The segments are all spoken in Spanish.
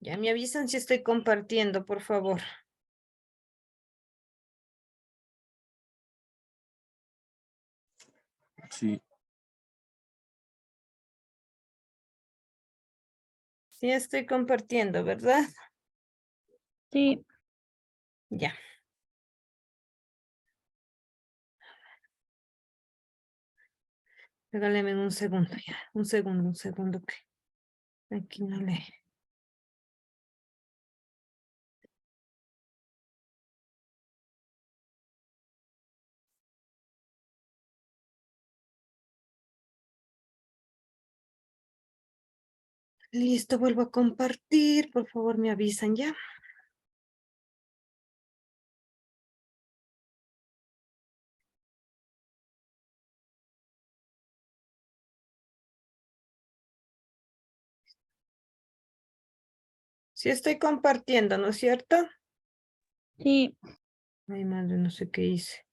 Ya me avisan si estoy compartiendo, por favor. Sí, Sí estoy compartiendo, ¿verdad? Sí, Ya. Regáleme un segundo ya. Un segundo que aquí no le. Listo, vuelvo a compartir. Por favor, me avisan ya. Sí estoy compartiendo, ¿no es cierto? sí, Ay, madre, no sé qué hice.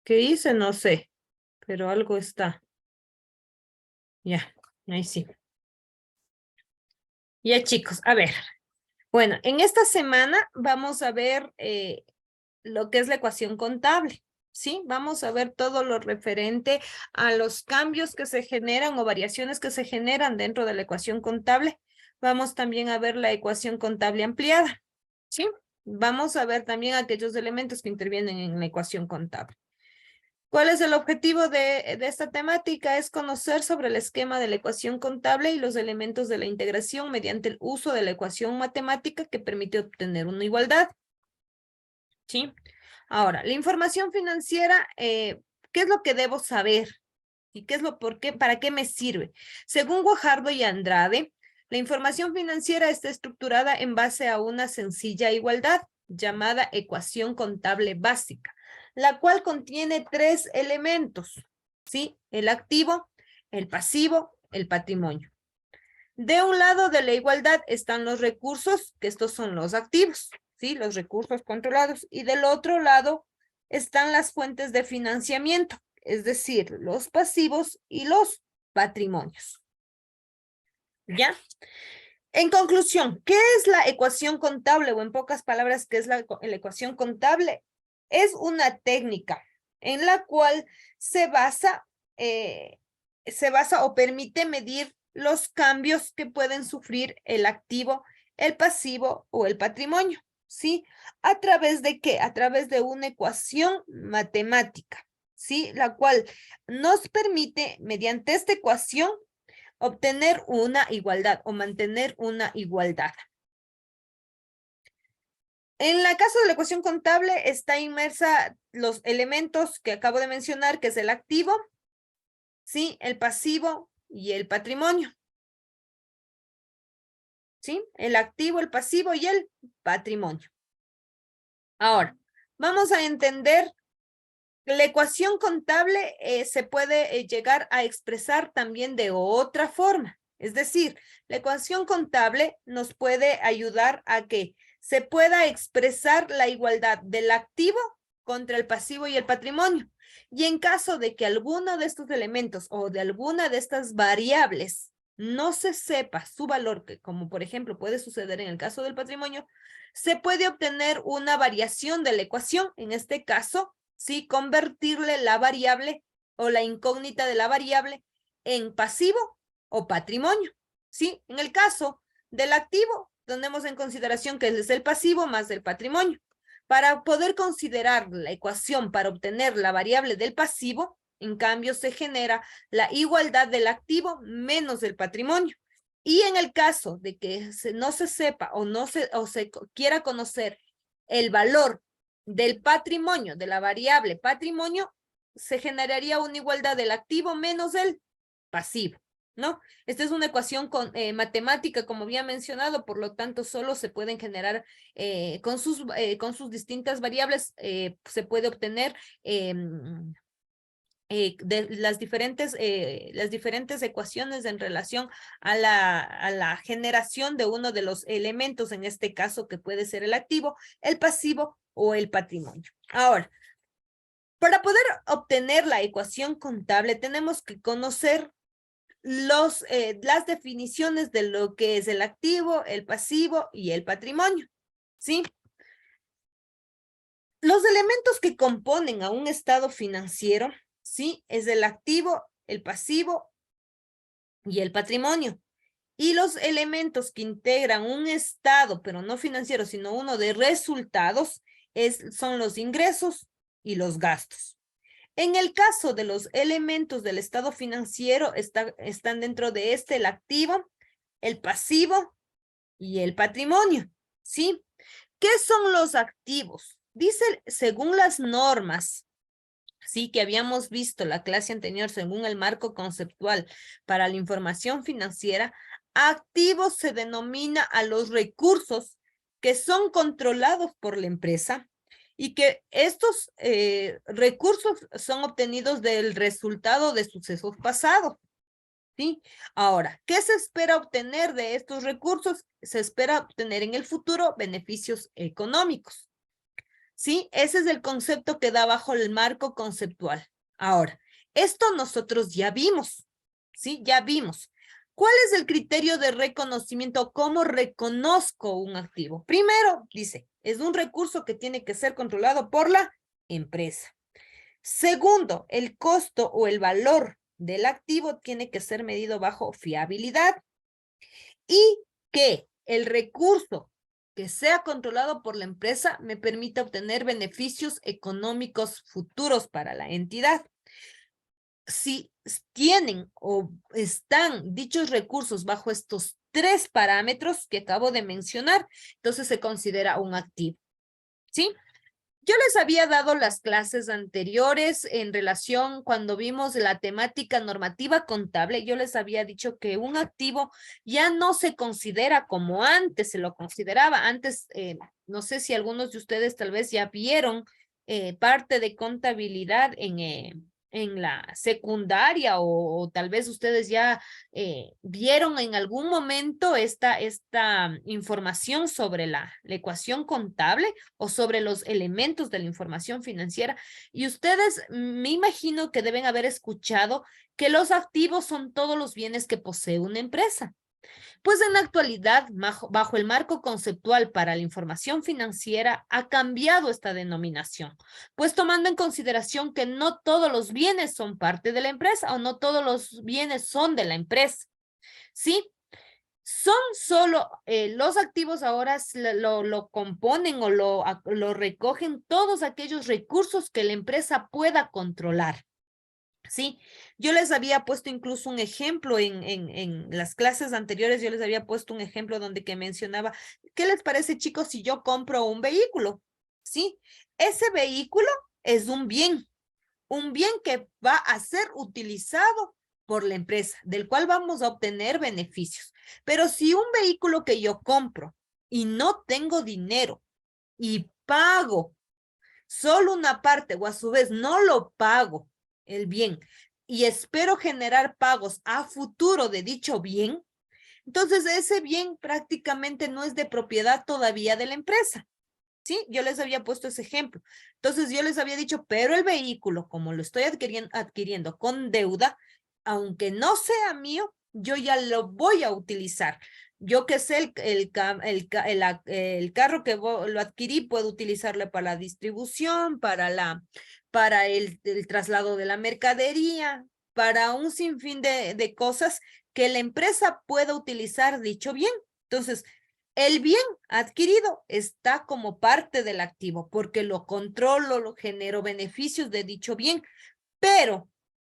¿Qué hice? No sé, pero algo está. Ya, ahí sí. Ya, chicos, a ver. Bueno, en esta semana vamos a ver lo que es la ecuación contable, ¿sí? Vamos a ver todo lo referente a los cambios que se generan o variaciones que se generan dentro de la ecuación contable. Vamos también a ver la ecuación contable ampliada, ¿sí? Vamos a ver también aquellos elementos que intervienen en la ecuación contable. ¿Cuál es el objetivo de esta temática? Es conocer sobre el esquema de la ecuación contable y los elementos de la integración mediante el uso de la ecuación matemática que permite obtener una igualdad. ¿Sí? Ahora, la información financiera, ¿qué es lo que debo saber? ¿Y qué es para qué me sirve? Según Guajardo y Andrade, la información financiera está estructurada en base a una sencilla igualdad llamada ecuación contable básica, la cual contiene 3 elementos, ¿sí? El activo, el pasivo, el patrimonio. De un lado de la igualdad están los recursos, que estos son los activos, ¿sí? Los recursos controlados. Y del otro lado están las fuentes de financiamiento, es decir, los pasivos y los patrimonios. ¿Ya? En conclusión, ¿qué es la ecuación contable? O en pocas palabras, ¿qué es la ecuación contable? Es una técnica en la cual se basa o permite medir los cambios que pueden sufrir el activo, el pasivo o el patrimonio, ¿sí? ¿A través de qué? A través de una ecuación matemática, ¿sí? La cual nos permite, mediante esta ecuación, obtener una igualdad o mantener una igualdad. En el caso de la ecuación contable está inmersa los elementos que acabo de mencionar, que es el activo, ¿sí? El pasivo y el patrimonio. ¿Sí? El activo, el pasivo y el patrimonio. Ahora, vamos a entender la ecuación contable se puede llegar a expresar también de otra forma. Es decir, la ecuación contable nos puede ayudar a que se pueda expresar la igualdad del activo contra el pasivo y el patrimonio. Y en caso de que alguno de estos elementos o de alguna de estas variables no se sepa su valor, que como por ejemplo puede suceder en el caso del patrimonio, se puede obtener una variación de la ecuación. En este caso, ¿sí? Convertirle la variable o la incógnita de la variable en pasivo o patrimonio, ¿sí? En el caso del activo, tenemos en consideración que es el pasivo más el patrimonio. Para poder considerar la ecuación para obtener la variable del pasivo, en cambio, se genera la igualdad del activo menos el patrimonio. Y en el caso de que no se sepa o se quiera conocer el valor del patrimonio, de la variable patrimonio, se generaría una igualdad del activo menos el pasivo, ¿no? Esta es una ecuación matemática, como había mencionado, por lo tanto, solo se pueden generar con sus distintas variables, se puede obtener de las diferentes ecuaciones en relación a la generación de uno de los elementos, en este caso que puede ser el activo, el pasivo o el patrimonio. Ahora, para poder obtener la ecuación contable, tenemos que conocer las definiciones de lo que es el activo, el pasivo y el patrimonio, ¿sí? Los elementos que componen a un estado financiero, ¿sí? Es el activo, el pasivo y el patrimonio. Y los elementos que integran un estado, pero no financiero, sino uno de resultados, son los ingresos y los gastos. En el caso de los elementos del estado financiero, están dentro de el activo, el pasivo y el patrimonio, ¿sí? ¿Qué son los activos? Dice, según las normas, sí, que habíamos visto la clase anterior, según el marco conceptual para la información financiera, activos se denomina a los recursos que son controlados por la empresa y que estos recursos son obtenidos del resultado de sucesos pasados. ¿Sí? Ahora, ¿qué se espera obtener de estos recursos? Se espera obtener en el futuro beneficios económicos. ¿Sí? Ese es el concepto que da bajo el marco conceptual. Ahora, esto nosotros ya vimos, ¿sí? Ya vimos. ¿Cuál es el criterio de reconocimiento? ¿Cómo reconozco un activo? Primero, dice, es un recurso que tiene que ser controlado por la empresa. Segundo, el costo o el valor del activo tiene que ser medido bajo fiabilidad y que el recurso que sea controlado por la empresa me permita obtener beneficios económicos futuros para la entidad. Si tienen o están dichos recursos bajo estos 3 parámetros que acabo de mencionar, entonces se considera un activo, ¿sí? Yo les había dado las clases anteriores en relación cuando vimos la temática normativa contable. Yo les había dicho que un activo ya no se considera como antes se lo consideraba. Antes, no sé si algunos de ustedes tal vez ya vieron parte de contabilidad en la secundaria o tal vez ustedes ya vieron en algún momento esta información sobre la ecuación contable o sobre los elementos de la información financiera. Y ustedes me imagino que deben haber escuchado que los activos son todos los bienes que posee una empresa. Pues en la actualidad, bajo el marco conceptual para la información financiera, ha cambiado esta denominación, pues tomando en consideración que no todos los bienes son parte de la empresa o no todos los bienes son de la empresa, ¿sí? Son solo los activos ahora lo componen o lo recogen todos aquellos recursos que la empresa pueda controlar. Sí, yo les había puesto incluso un ejemplo en las clases anteriores, yo les había puesto un ejemplo donde que mencionaba, ¿qué les parece, chicos, si yo compro un vehículo? Sí, ese vehículo es un bien que va a ser utilizado por la empresa, del cual vamos a obtener beneficios. Pero si un vehículo que yo compro y no tengo dinero y pago solo una parte o a su vez no lo pago el bien y espero generar pagos a futuro de dicho bien, entonces ese bien prácticamente no es de propiedad todavía de la empresa. ¿Sí? Yo les había puesto ese ejemplo. Entonces yo les había dicho, pero el vehículo, como lo estoy adquiriendo con deuda, aunque no sea mío, yo ya lo voy a utilizar. Yo que sé, el carro que lo adquirí, puedo utilizarlo para la distribución, para el traslado de la mercadería, para un sinfín de cosas que la empresa pueda utilizar dicho bien. Entonces, el bien adquirido está como parte del activo porque lo controlo, lo genero beneficios de dicho bien, pero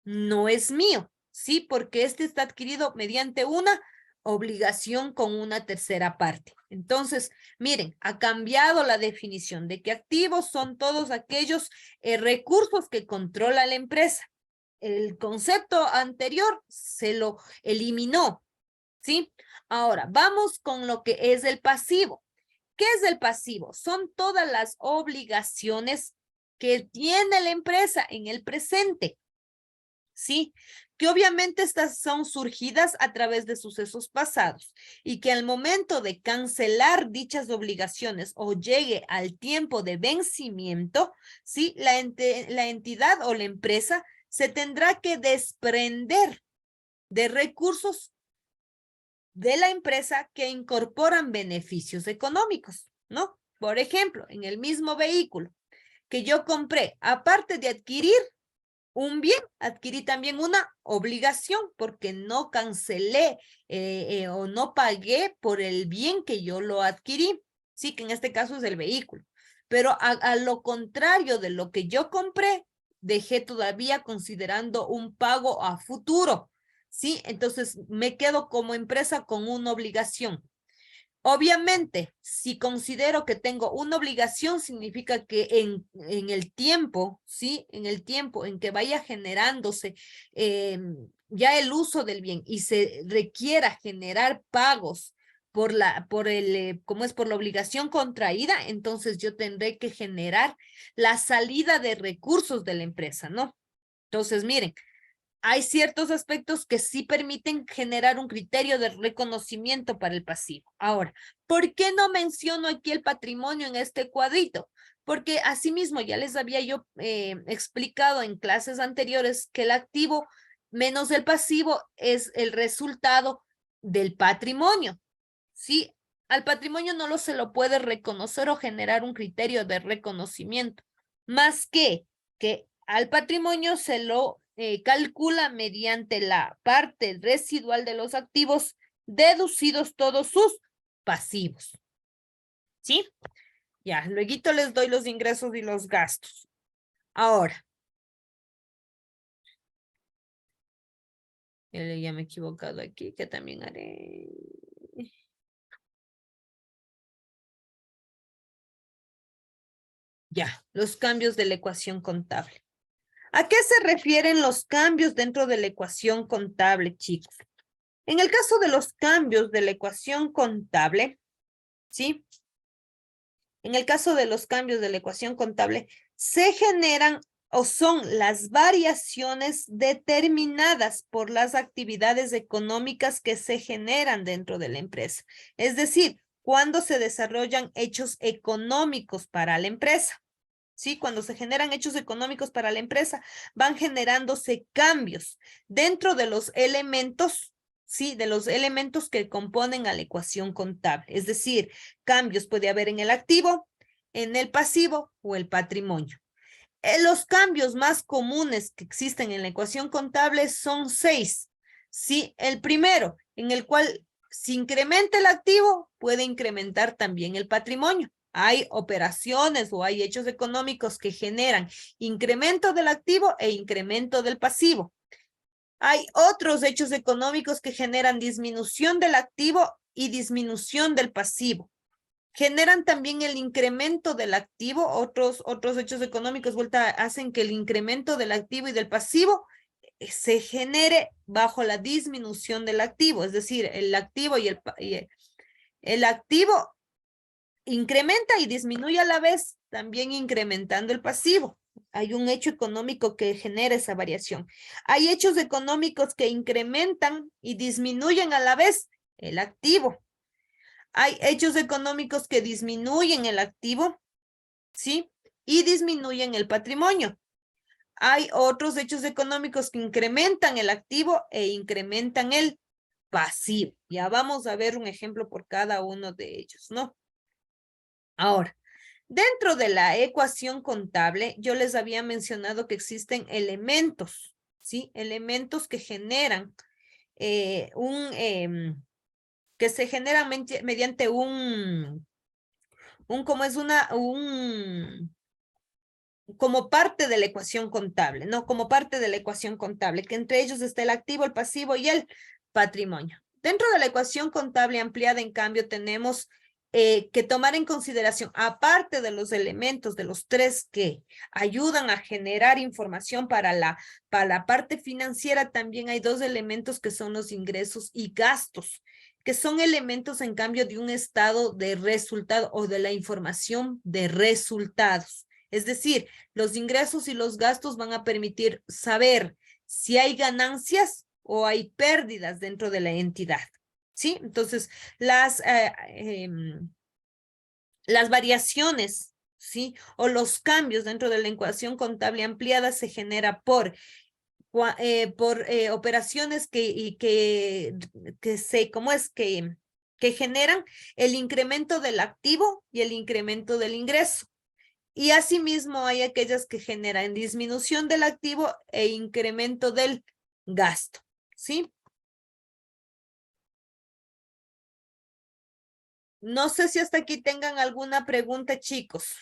no es mío, ¿sí? Porque este está adquirido mediante una obligación con una tercera parte. Entonces, miren, ha cambiado la definición de que activos son todos aquellos recursos que controla la empresa. El concepto anterior se lo eliminó, ¿sí? Ahora, vamos con lo que es el pasivo. ¿Qué es el pasivo? Son todas las obligaciones que tiene la empresa en el presente, ¿sí? que obviamente estas son surgidas a través de sucesos pasados y que al momento de cancelar dichas obligaciones o llegue al tiempo de vencimiento, ¿sí? La entidad o la empresa se tendrá que desprender de recursos de la empresa que incorporan beneficios económicos, ¿no? Por ejemplo, en el mismo vehículo que yo compré, aparte de adquirir un bien, adquirí también una obligación porque no cancelé o no pagué por el bien que yo lo adquirí, sí, que en este caso es el vehículo. Pero a lo contrario de lo que yo compré, dejé todavía considerando un pago a futuro, sí, entonces me quedo como empresa con una obligación. Obviamente, si considero que tengo una obligación, significa que en el tiempo, ¿sí? En el tiempo en que vaya generándose ya el uso del bien y se requiera generar pagos por por la obligación contraída, entonces yo tendré que generar la salida de recursos de la empresa, ¿no? Entonces, miren, hay ciertos aspectos que sí permiten generar un criterio de reconocimiento para el pasivo. Ahora, ¿por qué no menciono aquí el patrimonio en este cuadrito? Porque asimismo ya les había yo explicado en clases anteriores que el activo menos el pasivo es el resultado del patrimonio. ¿Sí? Al patrimonio no se lo puede reconocer o generar un criterio de reconocimiento, más que al patrimonio se lo calcula mediante la parte residual de los activos deducidos todos sus pasivos. ¿Sí? Ya, luego les doy los ingresos y los gastos. Ahora. Ya me he equivocado aquí, que también haré. Ya, los cambios de la ecuación contable. ¿A qué se refieren los cambios dentro de la ecuación contable, chicos? En el caso de los cambios de la ecuación contable, ¿sí? En el caso de los cambios de la ecuación contable, se generan o son las variaciones determinadas por las actividades económicas que se generan dentro de la empresa. Es decir, cuando se desarrollan hechos económicos para la empresa. ¿Sí? Cuando se generan hechos económicos para la empresa, van generándose cambios dentro de los elementos, ¿sí? De los elementos que componen a la ecuación contable. Es decir, cambios puede haber en el activo, en el pasivo o el patrimonio. Los cambios más comunes que existen en la ecuación contable son 6. ¿Sí? El primero, en el cual si incrementa el activo, puede incrementar también el patrimonio. Hay operaciones o hay hechos económicos que generan incremento del activo e incremento del pasivo. Hay otros hechos económicos que generan disminución del activo y disminución del pasivo. Generan también el incremento del activo, otros hechos económicos hacen que el incremento del activo y del pasivo se genere bajo la disminución del activo, es decir, el activo el activo incrementa y disminuye a la vez, también incrementando el pasivo. Hay un hecho económico que genera esa variación. Hay hechos económicos que incrementan y disminuyen a la vez el activo. Hay hechos económicos que disminuyen el activo, ¿sí? Y disminuyen el patrimonio. Hay otros hechos económicos que incrementan el activo e incrementan el pasivo. Ya vamos a ver un ejemplo por cada uno de ellos, ¿no? Ahora, dentro de la ecuación contable, yo les había mencionado que existen elementos, ¿sí? Elementos que generan que se generan mediante como parte de la ecuación contable, ¿no? Como parte de la ecuación contable, que entre ellos está el activo, el pasivo y el patrimonio. Dentro de la ecuación contable ampliada, en cambio, tenemos que tomar en consideración, aparte de los elementos de los 3 que ayudan a generar información para la parte financiera, también hay 2 elementos que son los ingresos y gastos, que son elementos, en cambio, de un estado de resultado o de la información de resultados. Es decir, los ingresos y los gastos van a permitir saber si hay ganancias o hay pérdidas dentro de la entidad, ¿sí? Entonces, las variaciones, ¿sí? O los cambios dentro de la ecuación contable ampliada se genera por operaciones que generan el incremento del activo y el incremento del ingreso. Y asimismo hay aquellas que generan disminución del activo e incremento del gasto, ¿sí? No sé si hasta aquí tengan alguna pregunta, chicos.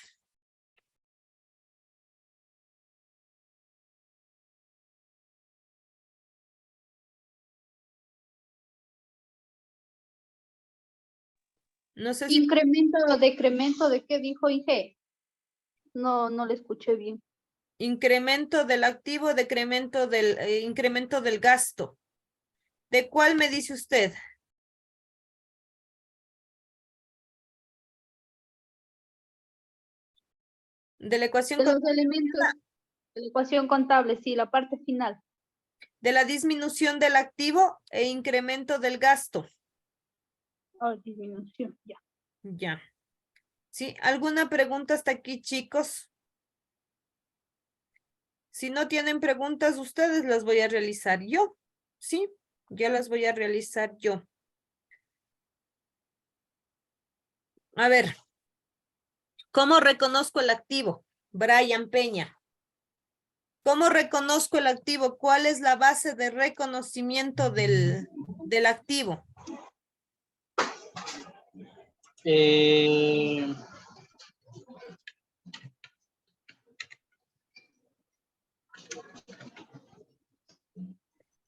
No sé si Incremento o decremento, ¿de qué dijo IG? No, no le escuché bien. incremento del activo, incremento del gasto. ¿De cuál me dice usted? De la ecuación De los elementos de la ecuación contable, sí, la parte final. de la disminución del activo e incremento del gasto. Oh, disminución, ya. Ya. ¿Sí? ¿Alguna pregunta hasta aquí, chicos? Si no tienen preguntas, ustedes las voy a realizar yo. ¿Sí? Ya las voy a realizar yo. A ver. ¿Cómo reconozco el activo? Brian Peña. ¿Cómo reconozco el activo? ¿Cuál es la base de reconocimiento del activo?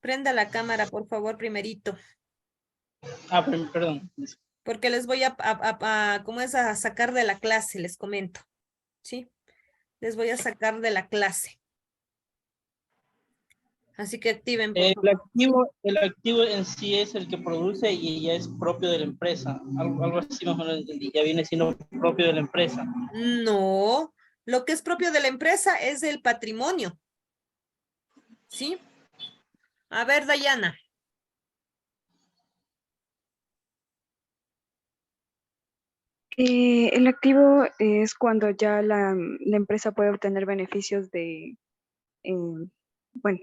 Prenda la cámara, por favor, primerito. Perdón. Porque les voy ¿cómo es? A sacar de la clase, les comento. ¿Sí? Les voy a sacar de la clase. Así que activen, por favor. El activo en sí es el que produce y ya es propio de la empresa. Algo así más o menos entendí. Ya viene siendo propio de la empresa. No, lo que es propio de la empresa es el patrimonio. ¿Sí? A ver, Dayana. El activo es cuando ya la empresa puede obtener beneficios bueno,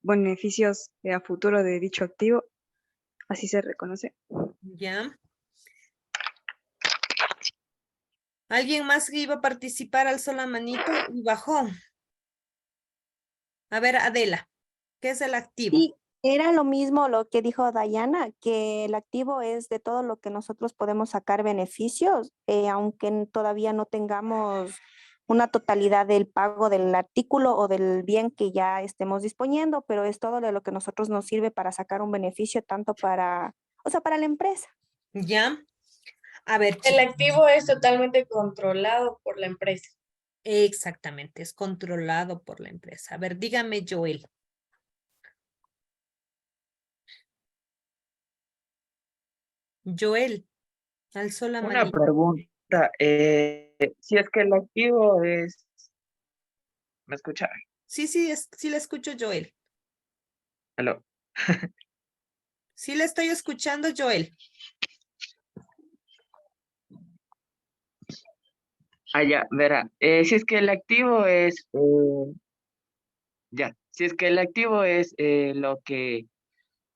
beneficios a futuro de dicho activo, así se reconoce. Ya. ¿Alguien más que iba a participar alzó la manito y bajó? A ver, Adela, ¿qué es el activo? Sí, era lo mismo lo que dijo Dayana, que el activo es de todo lo que nosotros podemos sacar beneficios, aunque todavía no tengamos una totalidad del pago del artículo o del bien que ya estemos disponiendo, pero es todo de lo que nosotros nos sirve para sacar un beneficio tanto para, o sea, para la empresa. Ya. A ver, El chicos. activo es totalmente controlado por la empresa. Exactamente, es controlado por la empresa. A ver, dígame, Joel. Joel, alzó la Una manito. pregunta, si es que el activo es, ¿me escucha? Sí, sí le escucho, Joel. Aló. Sí le estoy escuchando, Joel. Ya, verá, si es que el activo es, si es que el activo es lo que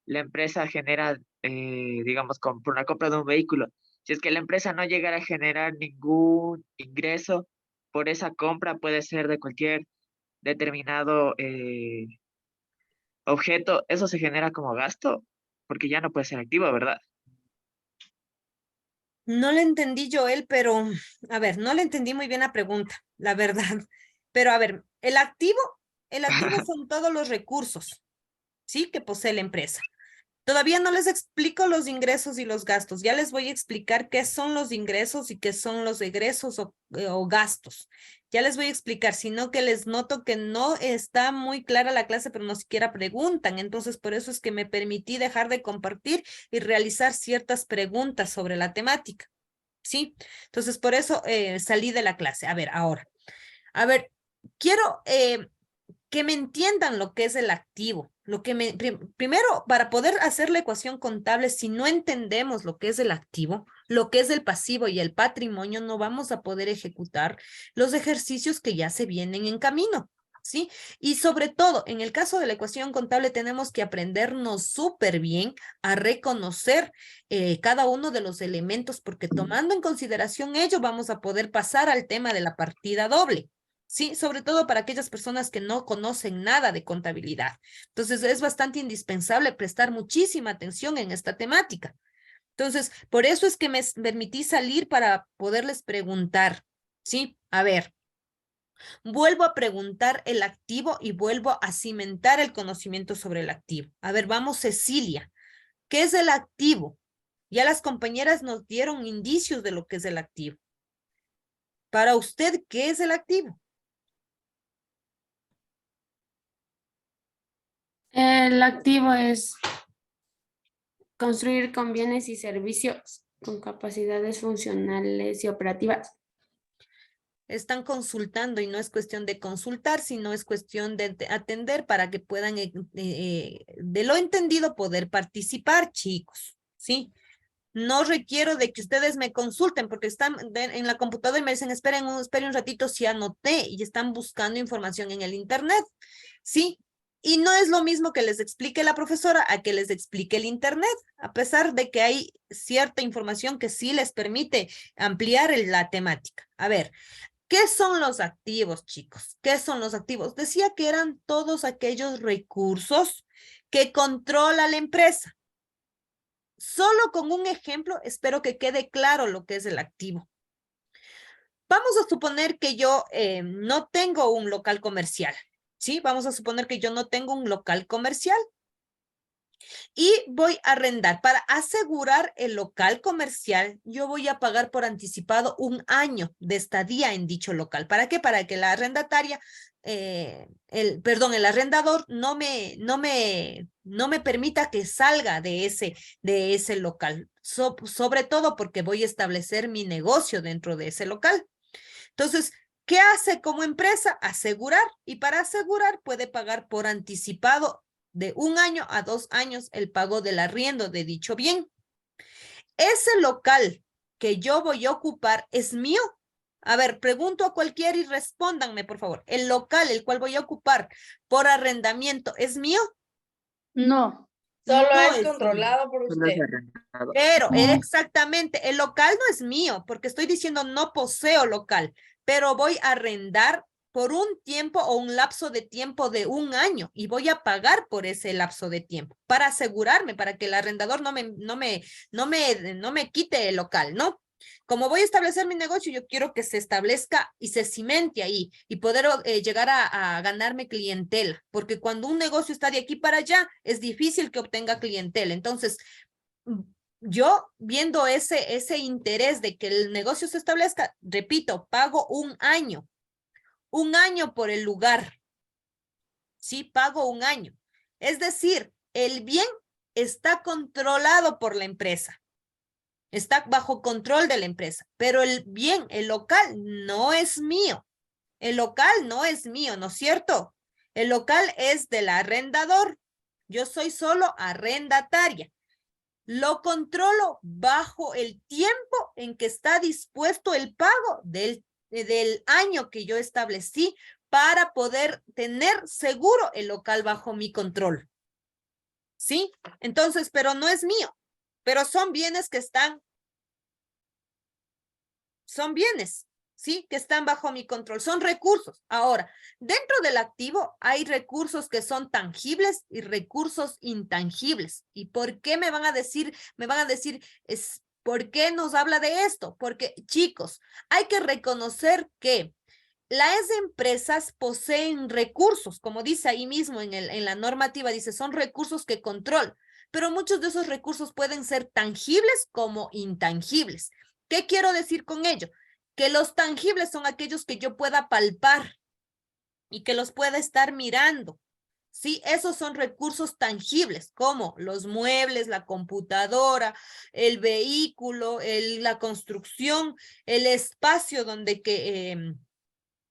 la empresa genera, digamos, por una compra de un vehículo, si es que la empresa no llegara a generar ningún ingreso por esa compra, puede ser de cualquier determinado objeto, eso se genera como gasto, porque ya no puede ser activo, ¿verdad? No le entendí, Joel, pero a ver, no le entendí muy bien la pregunta, la verdad. Pero a ver, el activo son todos los recursos, ¿sí? Que posee la empresa. Todavía no les explico los ingresos y los gastos. Ya les voy a explicar qué son los ingresos y qué son los egresos o gastos. Ya les voy a explicar, sino que les noto que no está muy clara la clase, pero no siquiera preguntan. Entonces, por eso es que me permití dejar de compartir y realizar ciertas preguntas sobre la temática. ¿Sí? Entonces, por eso salí de la clase. A ver, ahora. A ver, quiero que me entiendan lo que es el activo. Primero, para poder hacer la ecuación contable, si no entendemos lo que es el activo, lo que es el pasivo y el patrimonio, no vamos a poder ejecutar los ejercicios que ya se vienen en camino, ¿sí? Y sobre todo, en el caso de la ecuación contable, tenemos que aprendernos súper bien a reconocer cada uno de los elementos, porque tomando en consideración ello, vamos a poder pasar al tema de la partida doble. Sí, sobre todo para aquellas personas que no conocen nada de contabilidad. Entonces, es bastante indispensable prestar muchísima atención en esta temática. Entonces, por eso es que me permití salir para poderles preguntar, ¿sí? A ver, vuelvo a preguntar el activo y vuelvo a cimentar el conocimiento sobre el activo. A ver, vamos, Cecilia, ¿qué es el activo? Ya las compañeras nos dieron indicios de lo que es el activo. Para usted, ¿qué es el activo? El activo es construir con bienes y servicios con capacidades funcionales y operativas. Están consultando y no es cuestión de consultar, sino es cuestión de atender para que puedan, de lo entendido, poder participar, chicos, ¿sí? No requiero de que ustedes me consulten porque están en la computadora y me dicen, esperen un ratito, si anoté, y están buscando información en el internet, ¿sí? Y no es lo mismo que les explique la profesora a que les explique el internet, a pesar de que hay cierta información que sí les permite ampliar la temática. A ver, ¿qué son los activos, chicos? ¿Qué son los activos? Decía que eran todos aquellos recursos que controla la empresa. Solo con un ejemplo, espero que quede claro lo que es el activo. Vamos a suponer que yo no tengo un local comercial, ¿sí? Vamos a suponer que yo no tengo un local comercial y voy a arrendar. Para asegurar el local comercial, yo voy a pagar por anticipado 1 año de estadía en dicho local. ¿Para qué? Para que la arrendataria, el arrendador no me permita que salga de ese local. Sobre todo porque voy a establecer mi negocio dentro de ese local. Entonces, ¿qué hace como empresa? Asegurar. Y para asegurar puede pagar por anticipado de 1 año a 2 años el pago del arriendo de dicho bien. Ese local que yo voy a ocupar es mío. A ver, pregunto a cualquiera y respóndanme, por favor. ¿El local el cual voy a ocupar por arrendamiento es mío? No. Solo No es mío. controlado por Solo es usted. arrendado. Pero exactamente, el local no es mío, porque estoy diciendo no poseo local, pero voy a arrendar por un tiempo o un lapso de tiempo de 1 año y voy a pagar por ese lapso de tiempo para asegurarme, para que el arrendador no me quite el local, ¿no? Como voy a establecer mi negocio, yo quiero que se establezca y se cimente ahí y poder llegar a ganarme clientela, porque cuando un negocio está de aquí para allá, es difícil que obtenga clientela. Entonces, yo viendo ese interés de que el negocio se establezca, repito, pago 1 año. 1 año por el lugar. Sí, pago 1 año. Es decir, el bien está controlado por la empresa. Está bajo control de la empresa, pero el bien, el local, no es mío. El local no es mío, ¿no es cierto? El local es del arrendador. Yo soy solo arrendataria. Lo controlo bajo el tiempo en que está dispuesto el pago del año que yo establecí para poder tener seguro el local bajo mi control. ¿Sí? Entonces, pero no es mío, pero son bienes que son bienes, ¿sí? Que están bajo mi control, son recursos. Ahora, dentro del activo hay recursos que son tangibles y recursos intangibles. ¿Y por qué me van a decir, ¿por qué nos habla de esto? Porque, chicos, hay que reconocer que las empresas poseen recursos, como dice ahí mismo en la normativa, dice, son recursos que controlan, pero muchos de esos recursos pueden ser tangibles como intangibles. ¿Qué quiero decir con ello? Que los tangibles son aquellos que yo pueda palpar y que los pueda estar mirando. Sí, esos son recursos tangibles, como los muebles, la computadora, el vehículo, la construcción, el espacio donde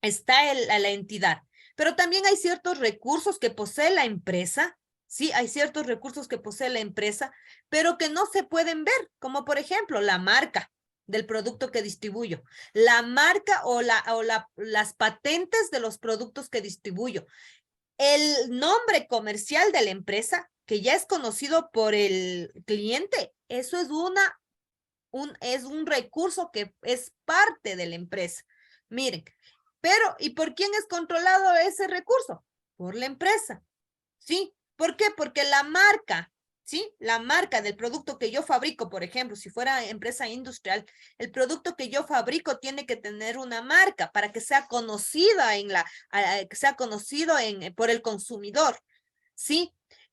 está la entidad. Pero también hay ciertos recursos que posee la empresa, sí, hay ciertos recursos que posee la empresa, pero que no se pueden ver, como por ejemplo la marca del producto que distribuyo, la marca o las patentes de los productos que distribuyo, el nombre comercial de la empresa, que ya es conocido por el cliente, eso es un recurso que es parte de la empresa. Miren, pero ¿y por quién es controlado ese recurso? Por la empresa, ¿sí? ¿Por qué? Porque la marca, ¿sí? La marca del producto que yo fabrico, por ejemplo, si fuera empresa industrial, el producto que yo fabrico tiene que tener una marca para que sea conocida que sea conocido por el consumidor, ¿sí?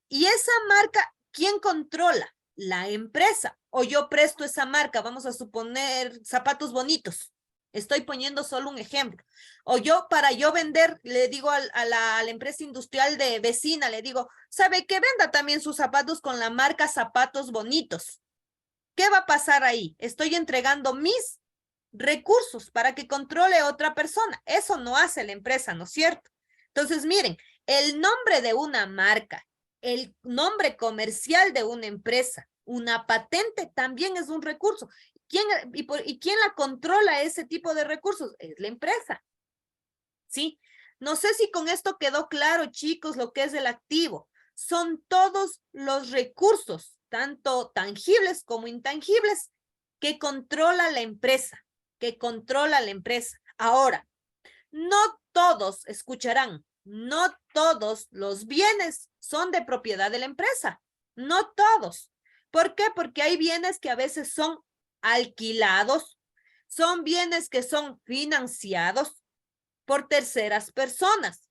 Y esa marca, ¿quién controla? La empresa. O yo presto esa marca, vamos a suponer zapatos bonitos. Estoy poniendo solo un ejemplo. O yo, para yo vender, le digo a la empresa industrial de vecina, le digo, ¿sabe qué? Venda también sus zapatos con la marca Zapatos Bonitos. ¿Qué va a pasar ahí? Estoy entregando mis recursos para que controle otra persona. Eso no hace la empresa, ¿no es cierto? Entonces, miren, el nombre de una marca, el nombre comercial de una empresa, una patente también es un recurso. ¿Y quién la controla ese tipo de recursos? Es la empresa. ¿Sí? No sé si con esto quedó claro, chicos, lo que es el activo. Son todos los recursos, tanto tangibles como intangibles, que controla la empresa, Ahora, no todos, escucharán, no todos los bienes son de propiedad de la empresa. No todos. ¿Por qué? Porque hay bienes que a veces son alquilados, son bienes que son financiados por terceras personas,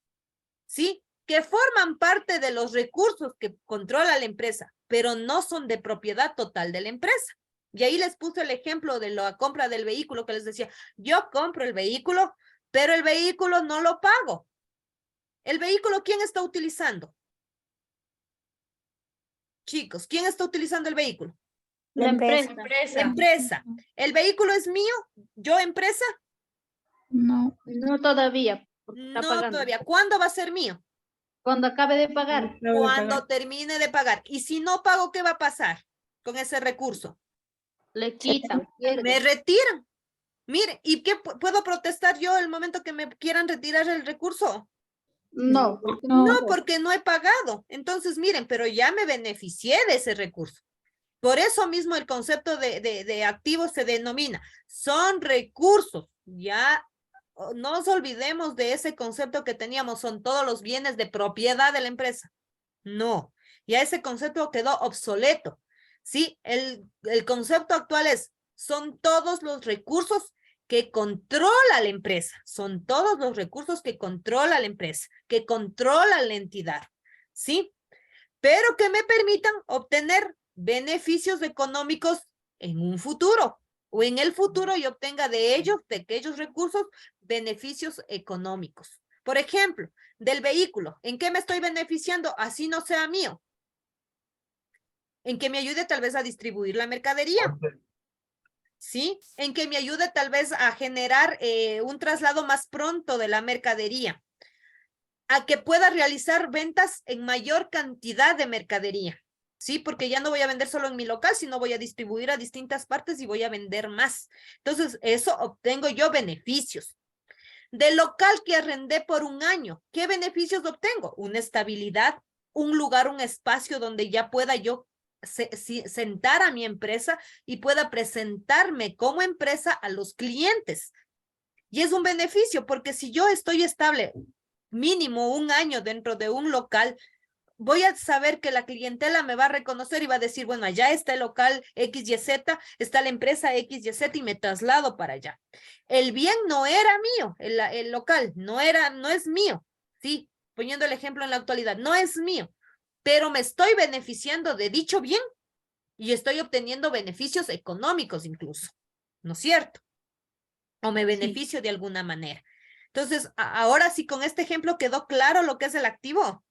¿sí? Que forman parte de los recursos que controla la empresa, pero no son de propiedad total de la empresa. Y ahí les puse el ejemplo de la compra del vehículo que les decía, yo compro el vehículo, pero el vehículo no lo pago. ¿El vehículo quién está utilizando? Chicos, ¿quién está utilizando el vehículo? La empresa. La empresa. ¿El vehículo es mío? ¿Yo empresa? No. No todavía, porque está No pagando. todavía. ¿Cuándo va a ser mío? Cuando acabe de pagar, Cuando termine de pagar. Y si no pago, ¿qué va a pasar con ese recurso? le quitan, Me pierde. retiran. Mire, ¿y qué puedo protestar yo el momento que me quieran retirar el recurso? No, porque No, no. porque no he pagado. Entonces, miren, pero ya me beneficié de ese recurso. Por eso mismo el concepto de activos se denomina, son recursos. Ya no nos olvidemos de ese concepto que teníamos, son todos los bienes de propiedad de la empresa. No, ya ese concepto quedó obsoleto. Sí, el concepto actual es, son todos los recursos que controla la empresa, son todos los recursos que controla la empresa, que controla la entidad, ¿sí? Pero que me permitan obtener beneficios económicos en un futuro, o en el futuro y obtenga de aquellos recursos, beneficios económicos. Por ejemplo, del vehículo, ¿en qué me estoy beneficiando? Así no sea mío. En que me ayude tal vez a distribuir la mercadería. ¿Sí? En que me ayude tal vez a generar un traslado más pronto de la mercadería. A que pueda realizar ventas en mayor cantidad de mercadería. ¿Sí? Porque ya no voy a vender solo en mi local, sino voy a distribuir a distintas partes y voy a vender más. Entonces, eso obtengo yo beneficios. Del local que arrendé por un año, ¿qué beneficios obtengo? Una estabilidad, un lugar, un espacio donde ya pueda yo sentar a mi empresa y pueda presentarme como empresa a los clientes. Y es un beneficio porque si yo estoy estable mínimo un año dentro de un local, voy a saber que la clientela me va a reconocer y va a decir, bueno, allá está el local XYZ, está la empresa XYZ y me traslado para allá. El bien no era mío, el local no es mío, sí, poniendo el ejemplo en la actualidad, no es mío, pero me estoy beneficiando de dicho bien y estoy obteniendo beneficios económicos incluso, ¿no es cierto? O me beneficio de alguna manera. Entonces, ahora sí, con este ejemplo quedó claro lo que es el activo.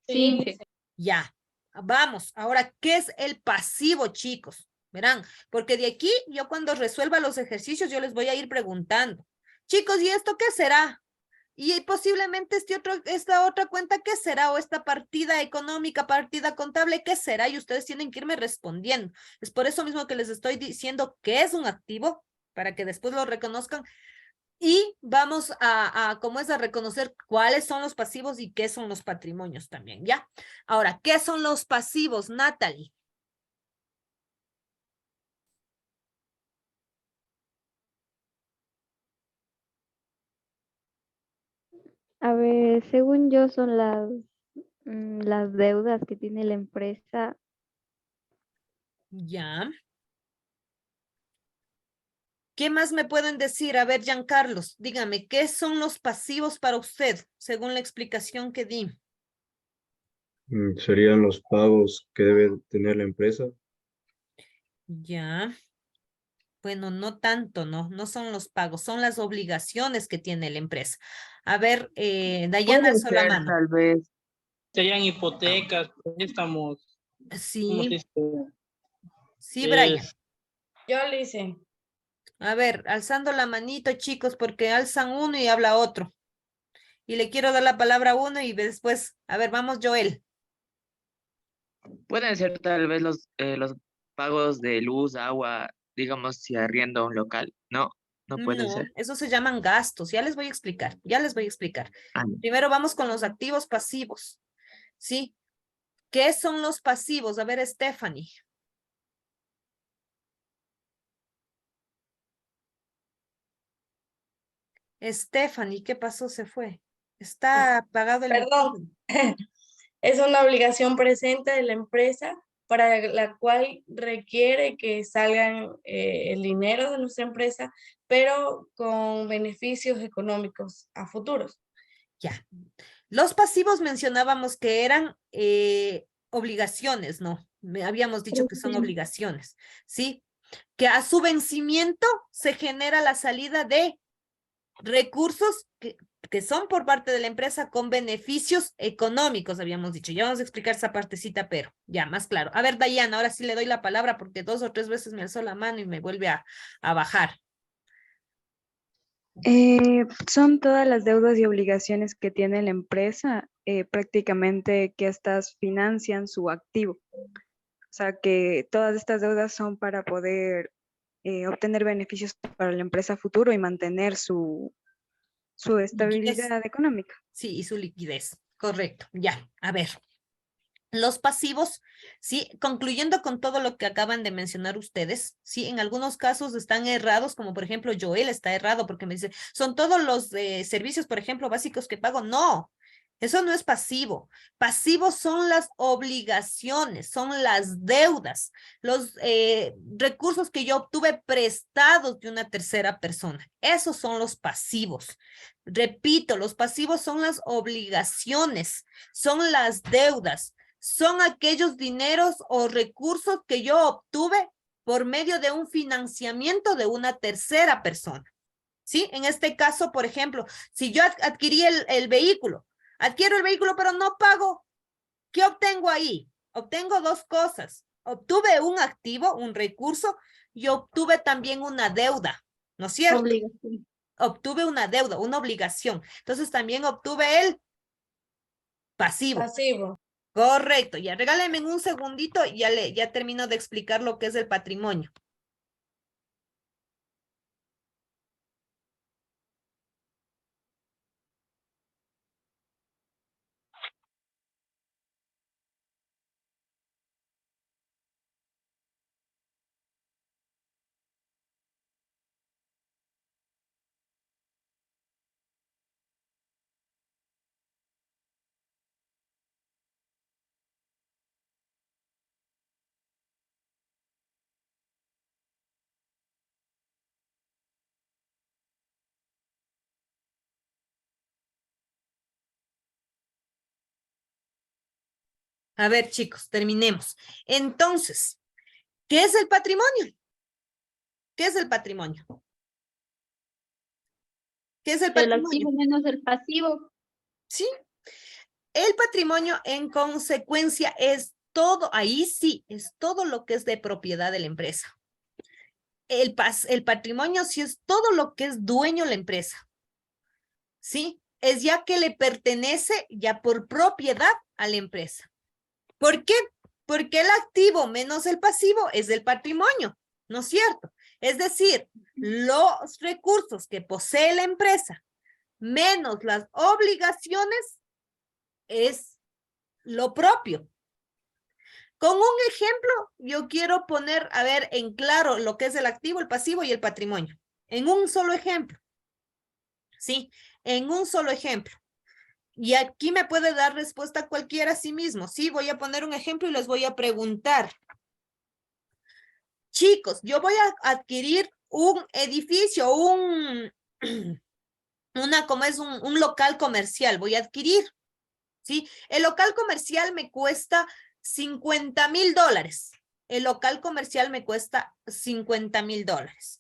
Sí. Ya, vamos. Ahora, ¿qué es el pasivo, chicos? Verán, porque de aquí yo cuando resuelva los ejercicios yo les voy a ir preguntando. Chicos, ¿y esto qué será? Y posiblemente esta otra cuenta, ¿qué será? O esta partida económica, partida contable, ¿qué será? Y ustedes tienen que irme respondiendo. Es por eso mismo que les estoy diciendo que es un activo, para que después lo reconozcan. Y vamos ¿cómo es? A reconocer cuáles son los pasivos y qué son los patrimonios también, ¿ya? Ahora, ¿qué son los pasivos, Natalie? A ver, según yo son las deudas que tiene la empresa. Ya. ¿Qué más me pueden decir? A ver, Giancarlos, dígame, ¿qué son los pasivos para usted, según la explicación que di? Serían los pagos que debe tener la empresa. Ya. Bueno, no tanto, no, no son los pagos, son las obligaciones que tiene la empresa. A ver, Dayana Puede alzó la ser, mano. tal vez. Serían hipotecas, préstamos, ¿cómo se Sí, dice? sí, Brian. Yo lo hice. A ver, alzando la manito, chicos, porque alzan uno y habla otro. Y le quiero dar la palabra a uno y después, a ver, vamos, Joel. Pueden ser tal vez los pagos de luz, agua, digamos, si arriendo un local. No, no pueden No, ser. esos se llaman gastos. Ya les voy a explicar, ya les voy a explicar. Ah, no. Primero vamos con los activos pasivos. ¿Sí? ¿Qué son los pasivos? A ver, Stephanie. Stephanie, ¿qué pasó? Se fue. Está apagado el micrófono. Perdón. Es una obligación presente de la empresa para la cual requiere que salgan el dinero de nuestra empresa, pero con beneficios económicos a futuros. Ya. Los pasivos mencionábamos que eran obligaciones, ¿no? Habíamos dicho que son obligaciones, ¿sí? Que a su vencimiento se genera la salida de recursos que son por parte de la empresa con beneficios económicos, habíamos dicho. Ya vamos a explicar esa partecita, pero ya más claro. A ver, Dayana, ahora sí le doy la palabra porque 2 o 3 veces me alzó la mano y me vuelve a bajar. Son todas las deudas y obligaciones que tiene la empresa, prácticamente que estas financian su activo. O sea que todas estas deudas son para poder obtener beneficios para la empresa a futuro y mantener su Liquidez. estabilidad económica. Sí, y su liquidez. Correcto. Ya, a ver. Los pasivos, sí, concluyendo con todo lo que acaban de mencionar ustedes, sí, en algunos casos están errados, como por ejemplo Joel está errado porque me dice, son todos los servicios, por ejemplo, básicos que pago. No, eso no es pasivo. Pasivos son las obligaciones, son las deudas, los recursos que yo obtuve prestados de una tercera persona. Esos son los pasivos. Repito, los pasivos son las obligaciones, son las deudas, son aquellos dineros o recursos que yo obtuve por medio de un financiamiento de una tercera persona. ¿Sí? En este caso, por ejemplo, si yo adquirí el vehículo, adquiero el vehículo pero no pago, ¿qué obtengo ahí? Obtengo dos cosas. Obtuve un activo, un recurso, y obtuve también una deuda, ¿no es cierto? Obligación. Obtuve una deuda, una obligación. Entonces también obtuve el pasivo. Pasivo. Correcto, ya regálenme un segundito y ya termino de explicar lo que es el patrimonio. A ver, chicos, terminemos. Entonces, ¿qué es el patrimonio? ¿Qué es el patrimonio? ¿Qué es el El patrimonio? activo menos el pasivo. Sí. El patrimonio en consecuencia es todo, ahí sí, es todo lo que es de propiedad de la empresa. El patrimonio sí es todo lo que es dueño la empresa. ¿Sí? es ya que le pertenece ya por propiedad a la empresa. ¿Por qué? Porque el activo menos el pasivo es del patrimonio, ¿no es cierto? Es decir, los recursos que posee la empresa menos las obligaciones es lo propio. Con un ejemplo, yo quiero poner, a ver, en claro lo que es el activo, el pasivo y el patrimonio. En un solo ejemplo. ¿Sí? En un solo ejemplo. Y aquí me puede dar respuesta cualquiera a sí mismo. Sí, voy a poner un ejemplo y les voy a preguntar. Chicos, yo voy a adquirir un edificio, como es un local comercial, voy a adquirir. ¿Sí? El local comercial me cuesta $50,000. El local comercial me cuesta $50,000.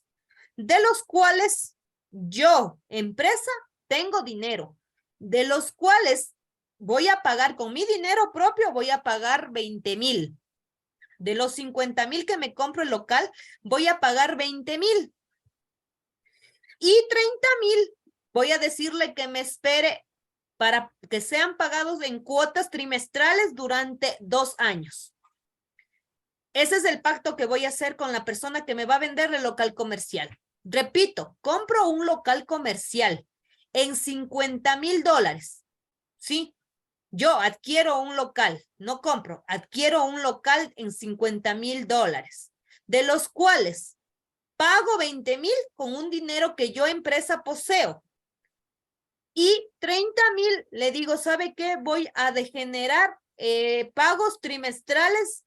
De los cuales yo, empresa, tengo dinero. De los cuales voy a pagar con mi dinero propio, voy a pagar 20,000. De los 50,000 que me compro el local, voy a pagar 20,000. Y 30,000 voy a decirle que me espere para que sean pagados en cuotas trimestrales durante 2 años. Ese es el pacto que voy a hacer con la persona que me va a vender el local comercial. Repito, compro un local comercial en $50,000. ¿Sí? Yo adquiero un local, no compro, adquiero un local en $50,000, de los cuales pago 20,000 con un dinero que yo, empresa, poseo. Y 30,000 le digo, ¿sabe qué? Voy a degenerar pagos trimestrales.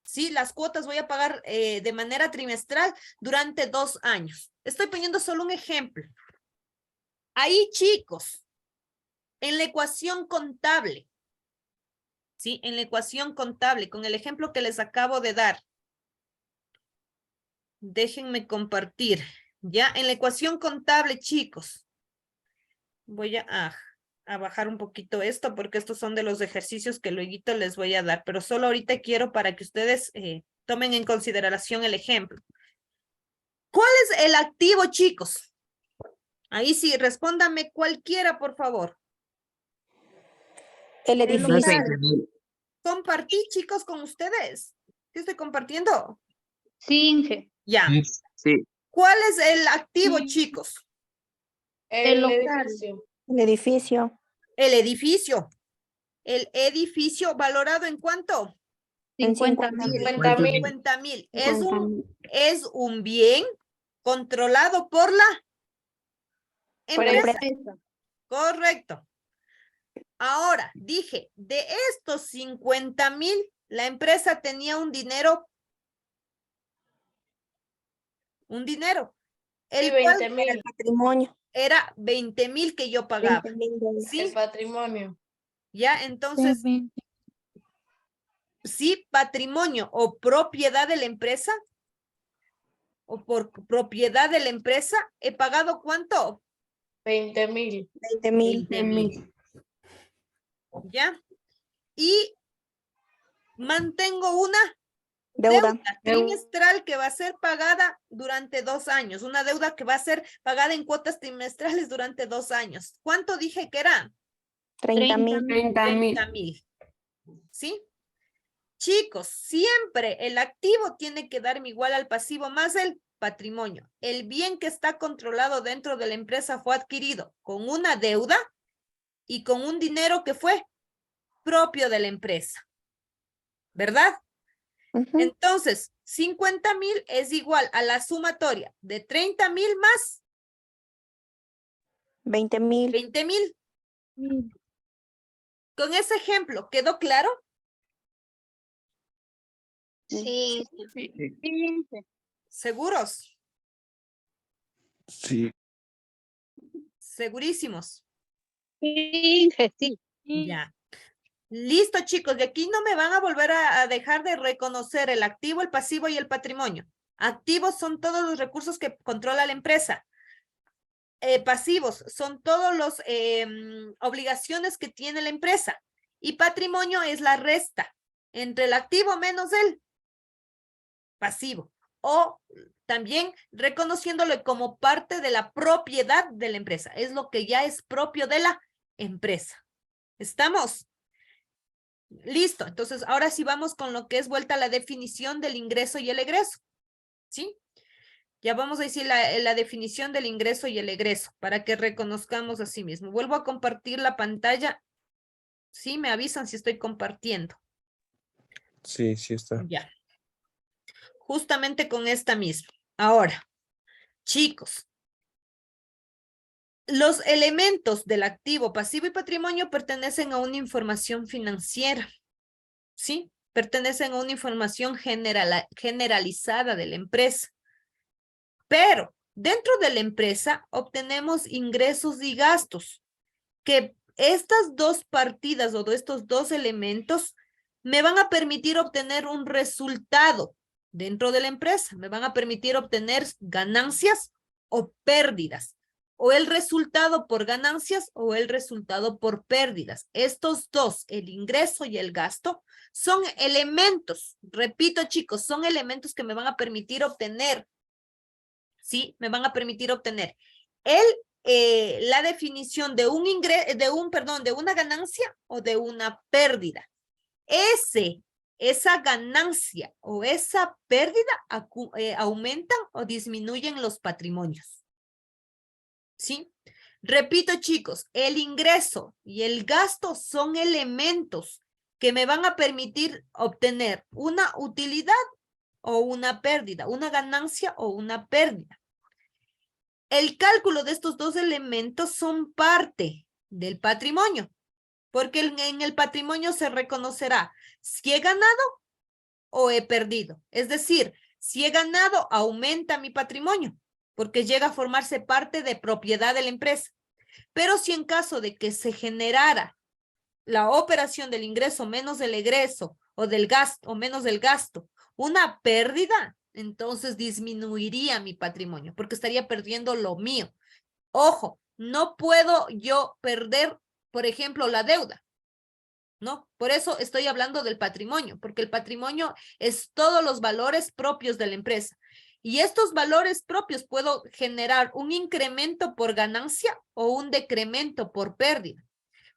Sí, las cuotas voy a pagar de manera trimestral durante 2 años. Estoy poniendo solo un ejemplo. Ahí, chicos, en la ecuación contable, ¿sí? En la ecuación contable, con el ejemplo que les acabo de dar. Déjenme compartir. Ya, en la ecuación contable, chicos. Voy a bajar un poquito esto porque estos son de los ejercicios que luego les voy a dar, pero solo ahorita quiero para que ustedes tomen en consideración el ejemplo. ¿Cuál es el activo, chicos? Ahí sí, respóndanme cualquiera, por favor. El edificio. Compartí, chicos, con ustedes. ¿Qué estoy compartiendo? Sí, Inge. Ya. Sí. ¿Cuál es el activo, chicos? El local. edificio. El edificio. El edificio. El edificio, ¿valorado en cuánto? En 50,000. 50,000. 50,000. Es un bien controlado por la empresa. Correcto. Ahora, dije, de estos 50,000, la empresa tenía un dinero. Sí, El cual 20,000. El patrimonio. era 20,000 que yo pagaba. 20,000. ¿Sí? El patrimonio. Ya, entonces, sí, patrimonio o propiedad de la empresa, o por propiedad de la empresa, he pagado ¿cuánto? 20,000. 20,000. ¿Ya? Y mantengo una Deuda. trimestral que va a ser pagada durante 2 años. Una deuda que va a ser pagada en cuotas trimestrales durante 2 años. ¿Cuánto dije que era? 30,000. 30,000. ¿Sí? Chicos, siempre el activo tiene que darme igual al pasivo más el patrimonio. El bien que está controlado dentro de la empresa fue adquirido con una deuda y con un dinero que fue propio de la empresa. ¿Verdad? Entonces, 50,000 es igual a la sumatoria de 30,000 más 20,000. 20,000. Con ese ejemplo, ¿quedó claro? Sí. ¿Seguros? Sí. ¿Segurísimos? Sí, Inge, sí. Ya. Listo, chicos, de aquí no me van a volver a dejar de reconocer el activo, el pasivo y el patrimonio. Activos son todos los recursos que controla la empresa. Pasivos son todos los obligaciones que tiene la empresa. Y patrimonio es la resta entre el activo menos el pasivo. O también reconociéndolo como parte de la propiedad de la empresa. Es lo que ya es propio de la empresa. ¿Estamos? Listo. Entonces, ahora sí vamos con lo que es vuelta a la definición del ingreso y el egreso. ¿Sí? Ya vamos a decir la definición del ingreso y el egreso para que reconozcamos a sí mismo. Vuelvo a compartir la pantalla. Sí, me avisan si estoy compartiendo. Sí, sí está. Ya. Justamente con esta misma. Ahora, chicos, los elementos del activo, pasivo y patrimonio pertenecen a una información financiera, ¿sí? Pertenecen a una información generalizada de la empresa. Pero dentro de la empresa obtenemos ingresos y gastos, que estas dos partidas o de estos dos elementos me van a permitir obtener un resultado dentro de la empresa, me van a permitir obtener ganancias o pérdidas, o el resultado por ganancias o el resultado por pérdidas. Estos dos, el ingreso y el gasto, son elementos, repito chicos, son elementos que me van a permitir obtener, ¿sí? Me van a permitir obtener la definición de de una ganancia o de una pérdida. Esa ganancia o esa pérdida aumentan o disminuyen los patrimonios. ¿Sí? Repito, chicos, el ingreso y el gasto son elementos que me van a permitir obtener una utilidad o una pérdida, una ganancia o una pérdida. El cálculo de estos dos elementos son parte del patrimonio, porque en el patrimonio se reconocerá si he ganado o he perdido. Es decir, si he ganado, aumenta mi patrimonio, porque llega a formarse parte de propiedad de la empresa. Pero si en caso de que se generara la operación del ingreso menos del egreso o del gasto o menos del gasto, una pérdida, entonces disminuiría mi patrimonio porque estaría perdiendo lo mío. Ojo, no puedo yo perder, por ejemplo, la deuda. ¿No? Por eso estoy hablando del patrimonio, porque el patrimonio es todos los valores propios de la empresa. Y estos valores propios puedo generar un incremento por ganancia o un decremento por pérdida.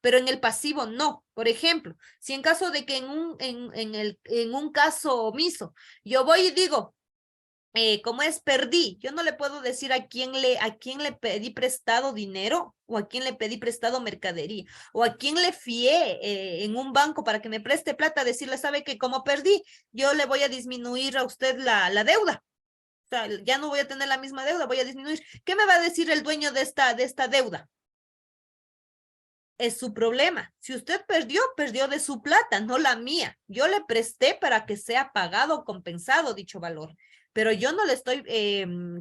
Pero en el pasivo no. Por ejemplo, si en caso de que en un caso omiso, yo voy y digo, como es perdí, yo no le puedo decir a quién le pedí prestado dinero o a quién le pedí prestado mercadería o a quién le fié en un banco para que me preste plata, decirle, sabe que como perdí, yo le voy a disminuir a usted la deuda. O sea, ya no voy a tener la misma deuda, voy a disminuir. ¿Qué me va a decir el dueño de esta deuda? Es su problema. Si usted perdió, perdió de su plata, no la mía. Yo le presté para que sea pagado o compensado dicho valor, pero yo no le estoy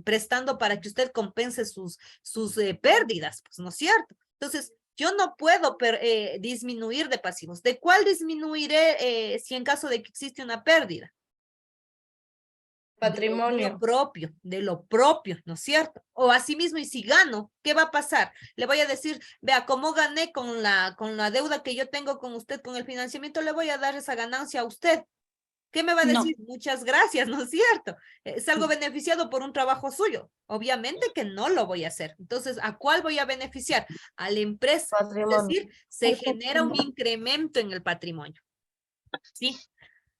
prestando para que usted compense sus pérdidas, pues no es cierto. Entonces, yo no puedo disminuir de pasivos. ¿De cuál disminuiré si en caso de que existe una pérdida? Patrimonio. De lo propio, ¿no es cierto? O asimismo, y si gano, ¿qué va a pasar? Le voy a decir, vea, como gané con la deuda que yo tengo con usted, con el financiamiento, le voy a dar esa ganancia a usted. ¿Qué me va a decir? Muchas gracias, ¿no es cierto? Es algo beneficiado por un trabajo suyo. Obviamente que no lo voy a hacer. Entonces, ¿a cuál voy a beneficiar? A la empresa. Patrimonio. Es decir, se genera un incremento en el patrimonio. ¿Sí?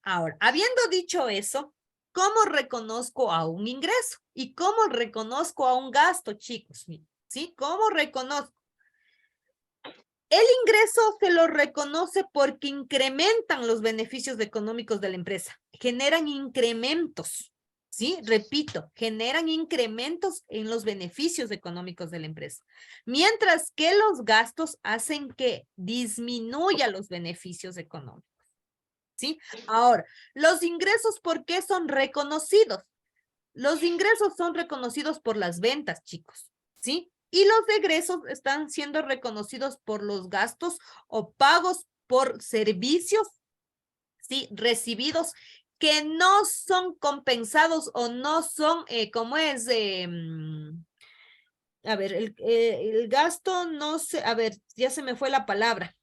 Ahora, habiendo dicho eso, ¿cómo reconozco a un ingreso? ¿Y cómo reconozco a un gasto, chicos? ¿Sí? ¿Cómo reconozco? El ingreso se lo reconoce porque incrementan los beneficios económicos de la empresa. Generan incrementos, ¿sí? Repito, generan incrementos en los beneficios económicos de la empresa. Mientras que los gastos hacen que disminuya los beneficios económicos. ¿Sí? Ahora, los ingresos, ¿por qué son reconocidos? Los ingresos son reconocidos por las ventas, chicos, ¿sí? Y los egresos están siendo reconocidos por los gastos o pagos por servicios, ¿sí? Recibidos que no son compensados o no son, ¿cómo es? A ver, el gasto no se, a ver, ya se me fue la palabra.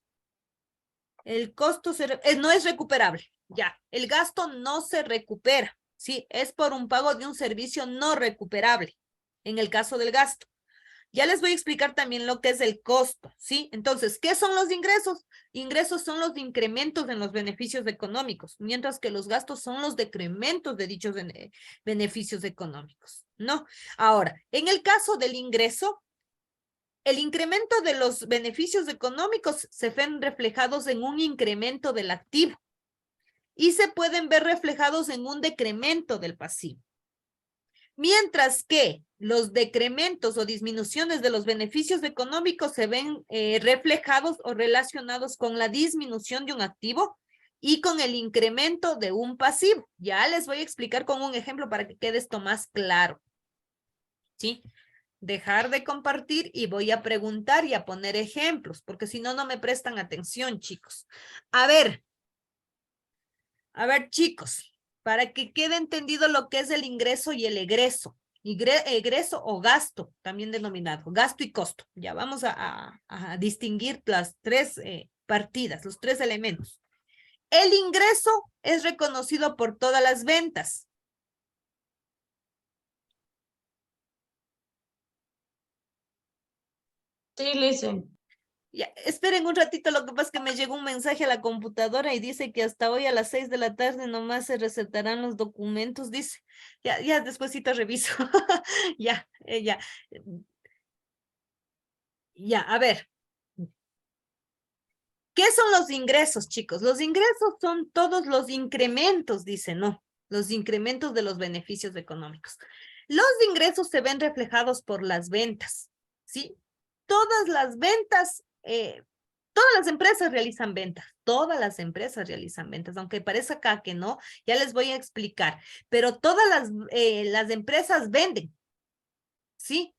El costo no es recuperable, ya. El gasto no se recupera, ¿sí? Es por un pago de un servicio no recuperable, en el caso del gasto. Ya les voy a explicar también lo que es el costo, ¿sí? Entonces, ¿qué son los ingresos? Ingresos son los incrementos en los beneficios económicos, mientras que los gastos son los decrementos de dichos beneficios económicos, ¿no? Ahora, en el caso del ingreso, el incremento de los beneficios económicos se ven reflejados en un incremento del activo y se pueden ver reflejados en un decremento del pasivo. Mientras que los decrementos o disminuciones de los beneficios económicos se ven reflejados o relacionados con la disminución de un activo y con el incremento de un pasivo. Ya les voy a explicar con un ejemplo para que quede esto más claro. ¿Sí? Dejar de compartir y voy a preguntar y a poner ejemplos, porque si no, no me prestan atención, chicos. A ver, chicos, para que quede entendido lo que es el ingreso y el egreso. Egreso o gasto, también denominado, gasto y costo. Ya vamos a distinguir las tres partidas, los tres elementos. El ingreso es reconocido por todas las ventas. Sí, listen. Ya, esperen un ratito, lo que pasa es que me llegó un mensaje a la computadora y dice que hasta hoy a las 6 de la tarde nomás se recetarán los documentos, dice. Ya despuesito reviso. Ya. Ya, a ver. ¿Qué son los ingresos, chicos? Los ingresos son todos los incrementos, dice, ¿no? Los incrementos de los beneficios económicos. Los ingresos se ven reflejados por las ventas, ¿sí? Todas las ventas, todas las empresas realizan ventas, aunque parece acá que no, ya les voy a explicar, pero todas las empresas venden, ¿sí?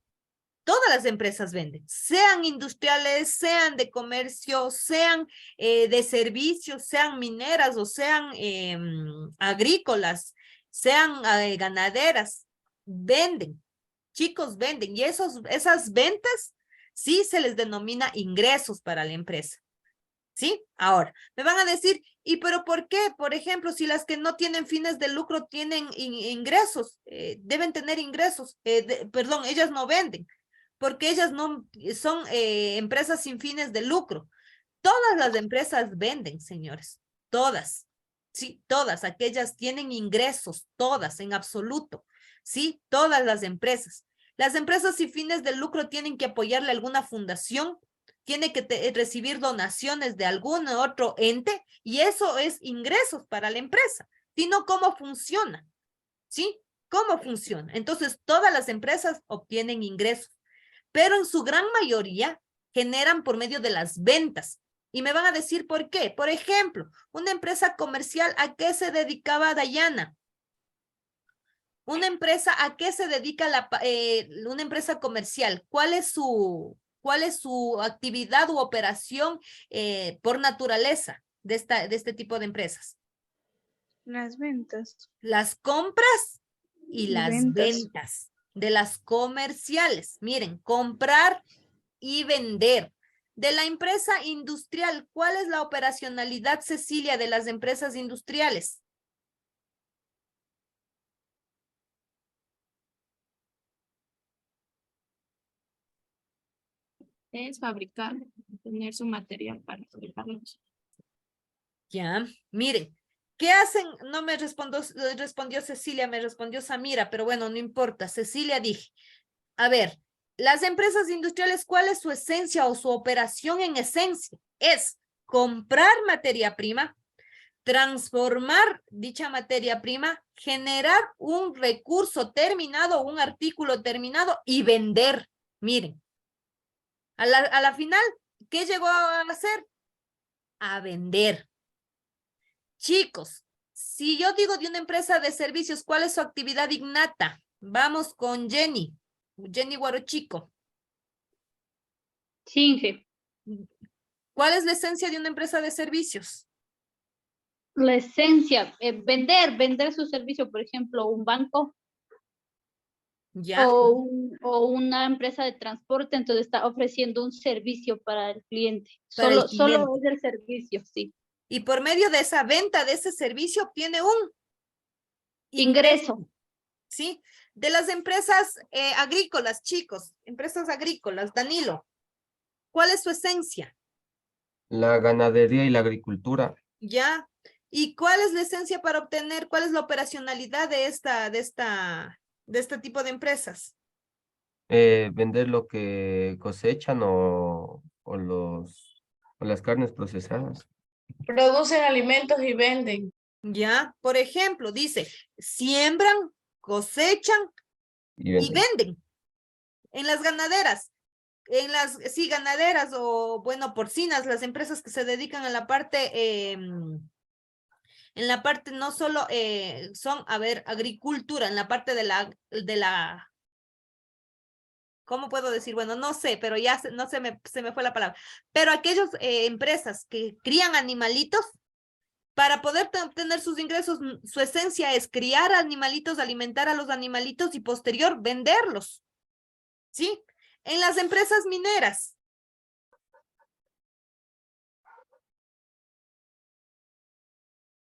Todas las empresas venden, sean industriales, sean de comercio, sean de servicios, sean mineras o sean agrícolas, sean ganaderas, venden, chicos venden y esas ventas sí se les denomina ingresos para la empresa. ¿Sí? Ahora, me van a decir, ¿y pero por qué? Por ejemplo, si las que no tienen fines de lucro tienen ingresos, deben tener ingresos, perdón, ellas no venden, porque ellas no son empresas sin fines de lucro. Todas las empresas venden, señores, todas, sí, todas, aquellas tienen ingresos, todas, en absoluto, sí, todas las empresas. Las empresas sin fines de lucro tienen que apoyarle a alguna fundación, tiene que recibir donaciones de algún otro ente y eso es ingresos para la empresa, sino cómo funciona, ¿sí? ¿Cómo funciona? Entonces, todas las empresas obtienen ingresos, pero en su gran mayoría generan por medio de las ventas. Y me van a decir por qué. Por ejemplo, una empresa comercial, ¿a qué se dedicaba Dayana? Una empresa, ¿a qué se dedica una empresa comercial? ¿Cuál es su actividad u operación por naturaleza de este tipo de empresas? Las ventas. Las compras y las ventas. ventas de las comerciales. Miren, comprar y vender. De la empresa industrial, ¿cuál es la operacionalidad, Cecilia, de las empresas industriales? Es fabricar, tener su material para fabricarlos. Ya, miren, ¿qué hacen? No me respondió Cecilia, me respondió Samira, pero bueno, no importa. Cecilia dije, a ver, las empresas industriales, ¿cuál es su esencia o su operación en esencia? Es comprar materia prima, transformar dicha materia prima, generar un recurso terminado, un artículo terminado y vender. Miren, a la final, ¿qué llegó a hacer? A vender. Chicos, si yo digo de una empresa de servicios, ¿cuál es su actividad innata? Vamos con Jenny Guarochico. Sí, Inge. ¿Cuál es la esencia de una empresa de servicios? La esencia, vender su servicio, por ejemplo, un banco Ya. o una empresa de transporte, entonces está ofreciendo un servicio para el cliente. Para el Solo cliente. es el servicio, sí. Y por medio de esa venta, de ese servicio, obtiene un Ingreso. ¿sí? De las empresas agrícolas, chicos, empresas agrícolas, Danilo, ¿cuál es su esencia? La ganadería y la agricultura. ¿Ya? ¿Y cuál es la esencia para obtener, cuál es la operacionalidad de este tipo de empresas? Vender lo que cosechan o las carnes procesadas. Producen alimentos y venden. Ya, por ejemplo, dice, siembran, cosechan Y y venden. venden. En las ganaderas, sí, ganaderas o, bueno, porcinas, las empresas que se dedican a la parte, en la parte no solo son, a ver, agricultura, en la parte de la, ¿cómo puedo decir? Bueno, no sé, pero ya no se me fue la palabra. Pero aquellas empresas que crían animalitos, para poder obtener sus ingresos, su esencia es criar animalitos, alimentar a los animalitos y posterior venderlos. ¿Sí? En las empresas mineras.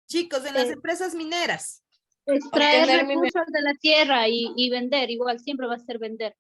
Chicos, en las empresas mineras. Extraer Obtener recursos de la tierra y vender, igual siempre va a ser vender.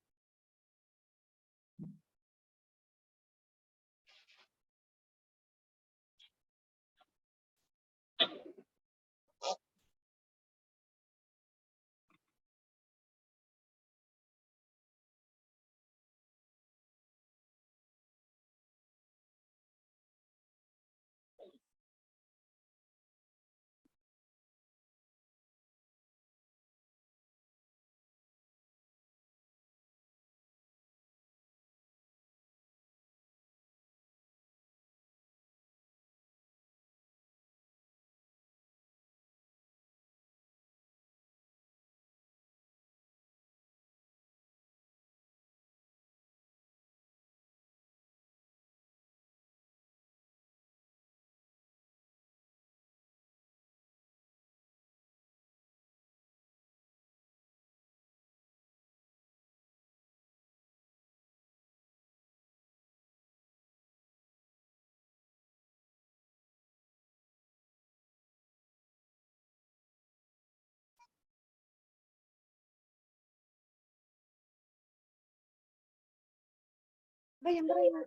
Vayan, vayan.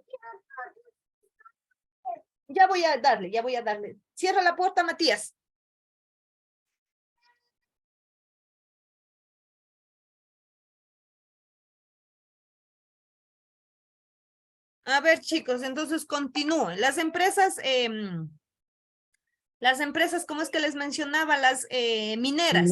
Ya voy a darle. Cierra la puerta, Matías. A ver, chicos, entonces continúen. Las empresas, ¿cómo es que les mencionaba? Las mineras.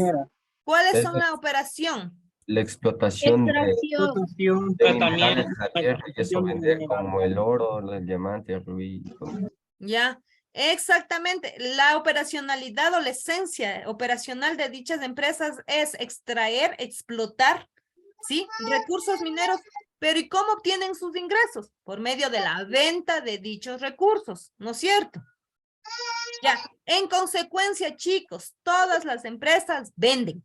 ¿Cuáles Es son la operación? la explotación Extracción. de minerales Tratamiento, de la tierra y eso extracción de vender minerales. como el oro, el diamante, el rubí. Y todo. Ya, exactamente. La operacionalidad o la esencia operacional de dichas empresas es extraer, explotar, ¿sí? Recursos mineros. Pero ¿y cómo obtienen sus ingresos? Por medio de la venta de dichos recursos, ¿no es cierto? Ya, en consecuencia, chicos, todas las empresas venden.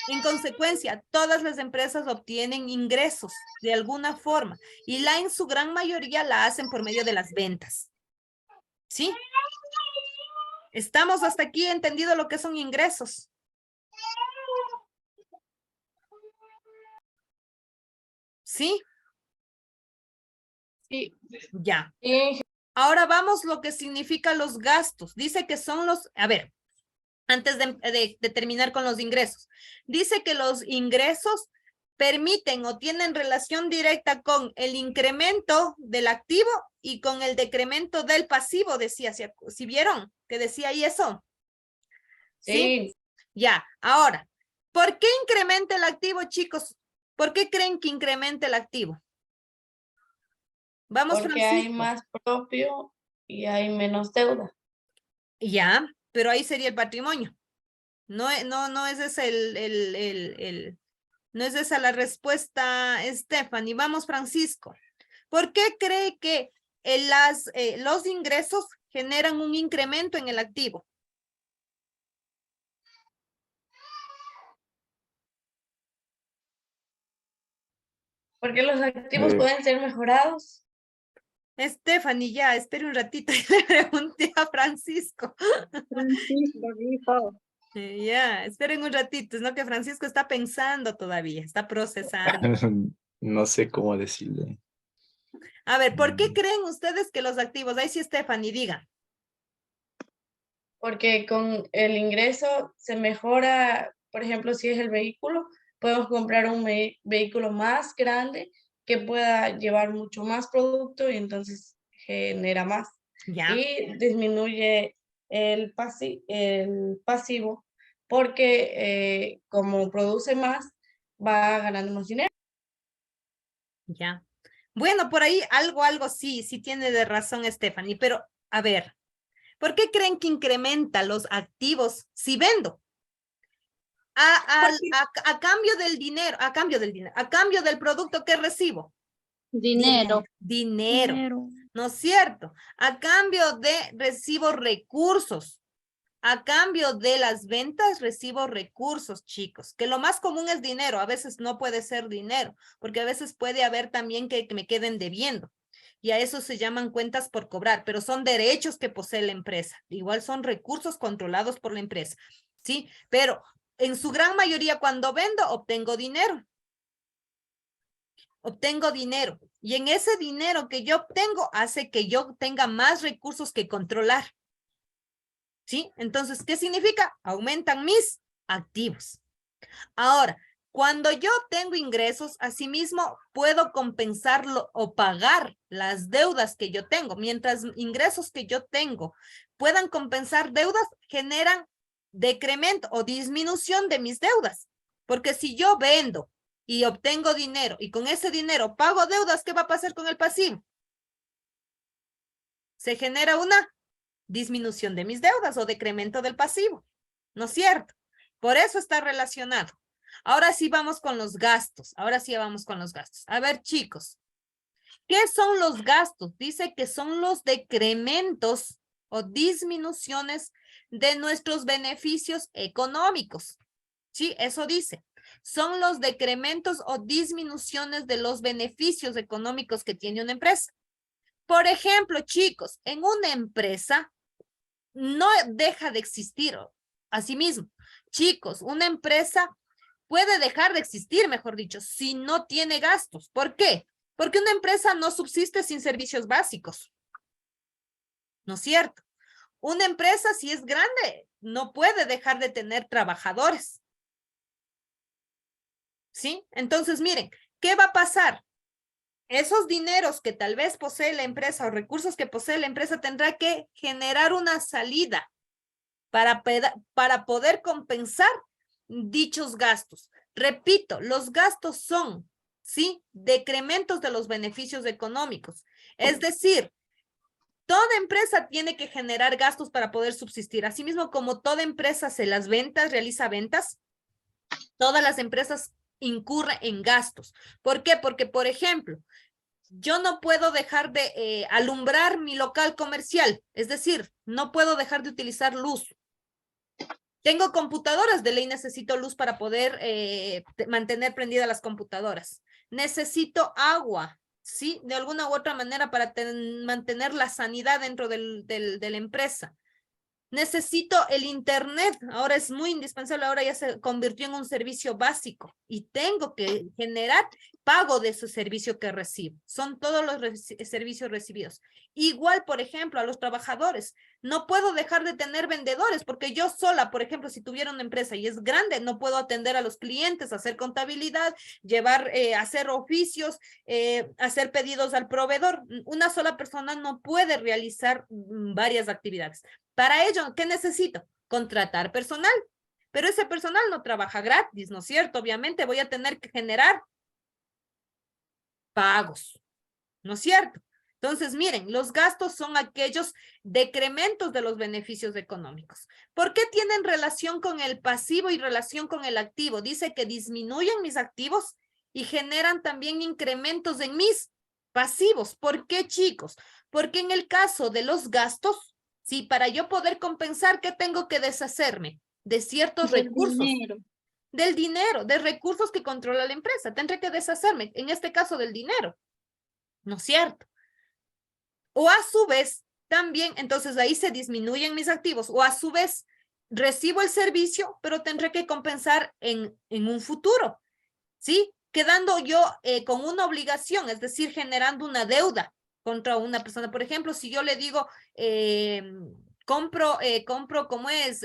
En consecuencia, todas las empresas obtienen ingresos de alguna forma y en su gran mayoría la hacen por medio de las ventas. ¿Sí? ¿Estamos hasta aquí entendido lo que son ingresos? ¿Sí? Sí. Ya. Y Ahora vamos lo que significan los gastos. Dice que son los, a ver, antes de terminar con los ingresos. Dice que los ingresos permiten o tienen relación directa con el incremento del activo y con el decremento del pasivo, decía, si vieron que decía ahí eso. ¿Sí? Ya, ahora, ¿por qué incrementa el activo, chicos? ¿Por qué creen que incrementa el activo? Vamos, porque hay Francisco. más propio y hay menos deuda. Ya, pero ahí sería el patrimonio. No es ese no es esa la respuesta, Stephanie. Vamos, Francisco. ¿Por qué cree que los ingresos generan un incremento en el activo? Porque los activos pueden ser mejorados. Stephanie, ya, espere un ratito y le pregunté a Francisco. Francisco dijo. Ya, esperen un ratito, es lo que Francisco está pensando todavía, está procesando. No sé cómo decirle. A ver, ¿por qué creen ustedes que los activos? Ahí sí, Stephanie, diga. Porque con el ingreso se mejora, por ejemplo, si es el vehículo, podemos comprar un vehículo más grande que pueda llevar mucho más producto y entonces genera más. Ya, Y disminuye el pasivo porque como produce más, va ganando más dinero. ya. Bueno, por ahí algo sí, sí tiene de razón Stephanie, pero a ver, ¿por qué creen que incrementa los activos si vendo? A cambio del dinero, a cambio del producto que recibo. Dinero. Dinero, ¿no es cierto? A cambio de recibo recursos. A cambio de las ventas recibo recursos, chicos, que lo más común es dinero, a veces no puede ser dinero, porque a veces puede haber también que me queden debiendo. Y a eso se llaman cuentas por cobrar, pero son derechos que posee la empresa. Igual son recursos controlados por la empresa, ¿sí? Pero en su gran mayoría cuando vendo, obtengo dinero. Obtengo dinero. Y en ese dinero que yo obtengo hace que yo tenga más recursos que controlar. ¿Sí? Entonces, ¿qué significa? Aumentan mis activos. Ahora, cuando yo tengo ingresos, asimismo puedo compensarlo o pagar las deudas que yo tengo. Mientras ingresos que yo tengo puedan compensar deudas, generan decremento o disminución de mis deudas. Porque si yo vendo y obtengo dinero y con ese dinero pago deudas, ¿qué va a pasar con el pasivo? Se genera una disminución de mis deudas o decremento del pasivo, ¿no es cierto? Por eso está relacionado. Ahora sí vamos con los gastos. Ahora sí vamos con los gastos. A ver, chicos, ¿qué son los gastos? Dice que son los decrementos o disminuciones de nuestros beneficios económicos. Sí, eso dice. Son los decrementos o disminuciones de los beneficios económicos que tiene una empresa. Por ejemplo, chicos, en una empresa no deja de existir. Asimismo, chicos, una empresa puede dejar de existir, mejor dicho, si no tiene gastos. ¿Por qué? Porque una empresa no subsiste sin servicios básicos. ¿No es cierto? Una empresa, si es grande, no puede dejar de tener trabajadores. ¿Sí? Entonces, miren, ¿qué va a pasar? Esos dineros que tal vez posee la empresa o recursos que posee la empresa tendrá que generar una salida para poder compensar dichos gastos. Repito, los gastos son, ¿sí? Decrementos de los beneficios económicos. Es decir, toda empresa tiene que generar gastos para poder subsistir. Asimismo, como toda empresa realiza ventas, todas las empresas incurren en gastos. ¿Por qué? Porque, por ejemplo, yo no puedo dejar de alumbrar mi local comercial, es decir, no puedo dejar de utilizar luz. Tengo computadoras, de ley necesito luz para poder mantener prendidas las computadoras. Necesito agua, ¿sí? De alguna u otra manera para mantener la sanidad dentro de la empresa. Necesito el internet, ahora es muy indispensable, ahora ya se convirtió en un servicio básico y tengo que generar pago de ese servicio que recibo. Son todos los servicios recibidos. Igual, por ejemplo, a los trabajadores. No puedo dejar de tener vendedores porque yo sola, por ejemplo, si tuviera una empresa y es grande, no puedo atender a los clientes, hacer contabilidad, hacer oficios, hacer pedidos al proveedor. Una sola persona no puede realizar varias actividades. Para ello, ¿qué necesito? Contratar personal. Pero ese personal no trabaja gratis, ¿no es cierto? Obviamente voy a tener que generar pagos, ¿no es cierto? Entonces, miren, los gastos son aquellos decrementos de los beneficios económicos. ¿Por qué tienen relación con el pasivo y relación con el activo? Dice que disminuyen mis activos y generan también incrementos en mis pasivos. ¿Por qué, chicos? Porque en el caso de los gastos, sí, para yo poder compensar, ¿qué tengo que deshacerme? De ciertos recursos. Dinero. Del dinero, de recursos que controla la empresa. Tendré que deshacerme, en este caso del dinero. ¿No es cierto? O a su vez, también, entonces ahí se disminuyen mis activos. O a su vez, recibo el servicio, pero tendré que compensar en un futuro, ¿sí? Quedando yo con una obligación, es decir, generando una deuda contra una persona. Por ejemplo, si yo le digo, compro, ¿cómo es?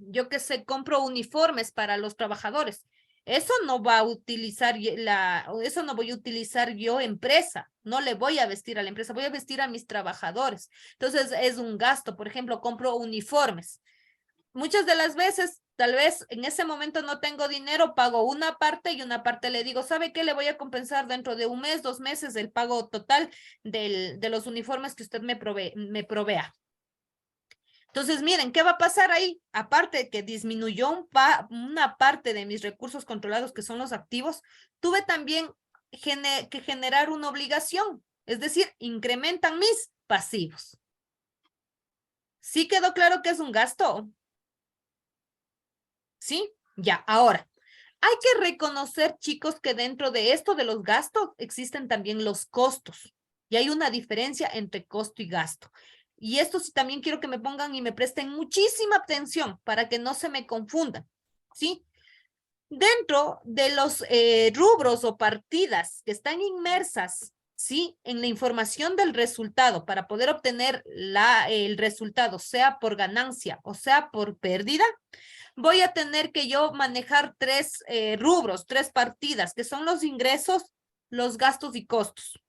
Yo qué sé, compro uniformes para los trabajadores. Eso no va a utilizar eso no voy a utilizar yo empresa, no le voy a vestir a la empresa, voy a vestir a mis trabajadores. Entonces es un gasto, por ejemplo, compro uniformes. Muchas de las veces, tal vez en ese momento no tengo dinero, pago una parte y una parte le digo, ¿sabe qué? Le voy a compensar dentro de un mes, 2 meses el pago total de los uniformes que usted me provea. Entonces, miren, ¿qué va a pasar ahí? Aparte de que disminuyó una parte de mis recursos controlados, que son los activos, tuve también que generar una obligación, es decir, incrementan mis pasivos. ¿Sí quedó claro que es un gasto? ¿Sí? Ya, ahora, hay que reconocer, chicos, que dentro de esto de los gastos existen también los costos. Y hay una diferencia entre costo y gasto. Y esto sí también quiero que me pongan y me presten muchísima atención para que no se me confundan, ¿sí? Dentro de los rubros o partidas que están inmersas, ¿sí? En la información del resultado para poder obtener el resultado, sea por ganancia o sea por pérdida, voy a tener que yo manejar 3 rubros, 3 partidas, que son los ingresos, los gastos y costos,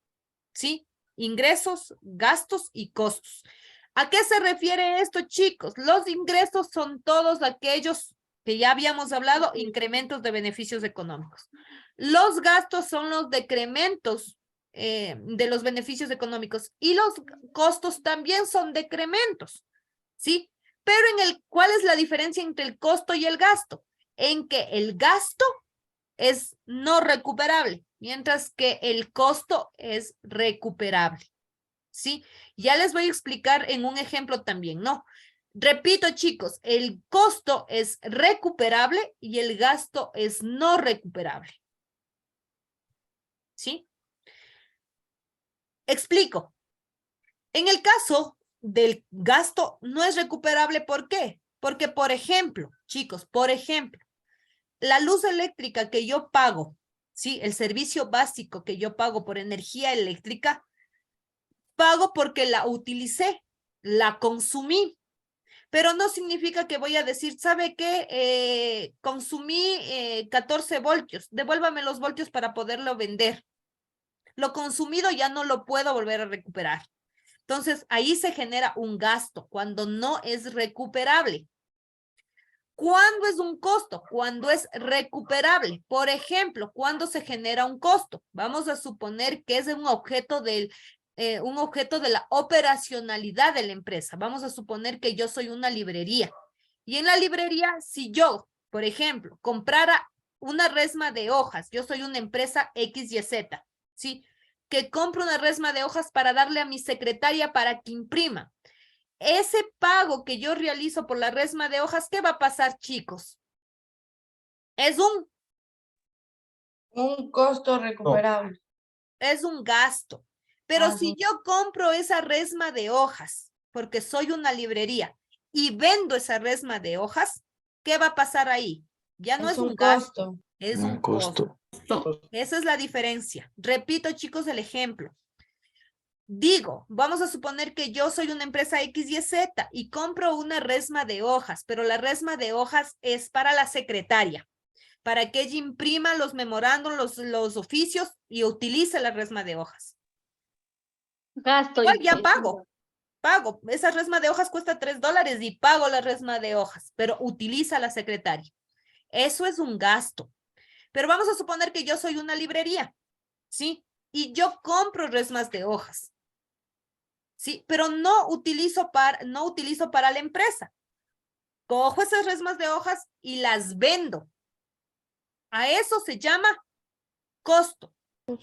¿sí? Ingresos, gastos y costos. ¿A qué se refiere esto, chicos? Los ingresos son todos aquellos que ya habíamos hablado, incrementos de beneficios económicos. Los gastos son los decrementos de los beneficios económicos y los costos también son decrementos, ¿sí? Pero ¿cuál es la diferencia entre el costo y el gasto? En que el gasto es no recuperable, mientras que el costo es recuperable, ¿sí? Ya les voy a explicar en un ejemplo también, ¿no? Repito, chicos, el costo es recuperable y el gasto es no recuperable, ¿sí? Explico. En el caso del gasto no es recuperable, ¿por qué? Porque, por ejemplo, chicos, por ejemplo, la luz eléctrica que yo pago, ¿sí? El servicio básico que yo pago por energía eléctrica, pago porque la utilicé, la consumí, pero no significa que voy a decir, ¿sabe qué? Consumí 14 voltios, devuélvame los voltios para poderlo vender. Lo consumido ya no lo puedo volver a recuperar. Entonces, ahí se genera un gasto cuando no es recuperable. ¿Cuándo es un costo? Cuando es recuperable. Por ejemplo, ¿cuándo se genera un costo? Vamos a suponer que es un objeto de la operacionalidad de la empresa. Vamos a suponer que yo soy una librería. Y en la librería, si yo, por ejemplo, comprara una resma de hojas, yo soy una empresa XYZ, ¿sí? Que compro una resma de hojas para darle a mi secretaria para que imprima. Ese pago que yo realizo por la resma de hojas, ¿qué va a pasar, chicos? Es un costo recuperable. Es un gasto. Pero si yo compro esa resma de hojas, porque soy una librería, y vendo esa resma de hojas, ¿qué va a pasar ahí? Ya no es un gasto, es un costo. Esa es la diferencia. Repito, chicos, el ejemplo. Digo, vamos a suponer que yo soy una empresa XYZ y compro una resma de hojas, pero la resma de hojas es para la secretaria, para que ella imprima los memorándums, los oficios y utilice la resma de hojas. Gasto. Igual ya pago. Esa resma de hojas cuesta $3 y pago la resma de hojas, pero utiliza la secretaria. Eso es un gasto. Pero vamos a suponer que yo soy una librería, ¿sí? Y yo compro resmas de hojas. Sí, pero no utilizo para la empresa. Cojo esas resmas de hojas y las vendo. A eso se llama costo. Es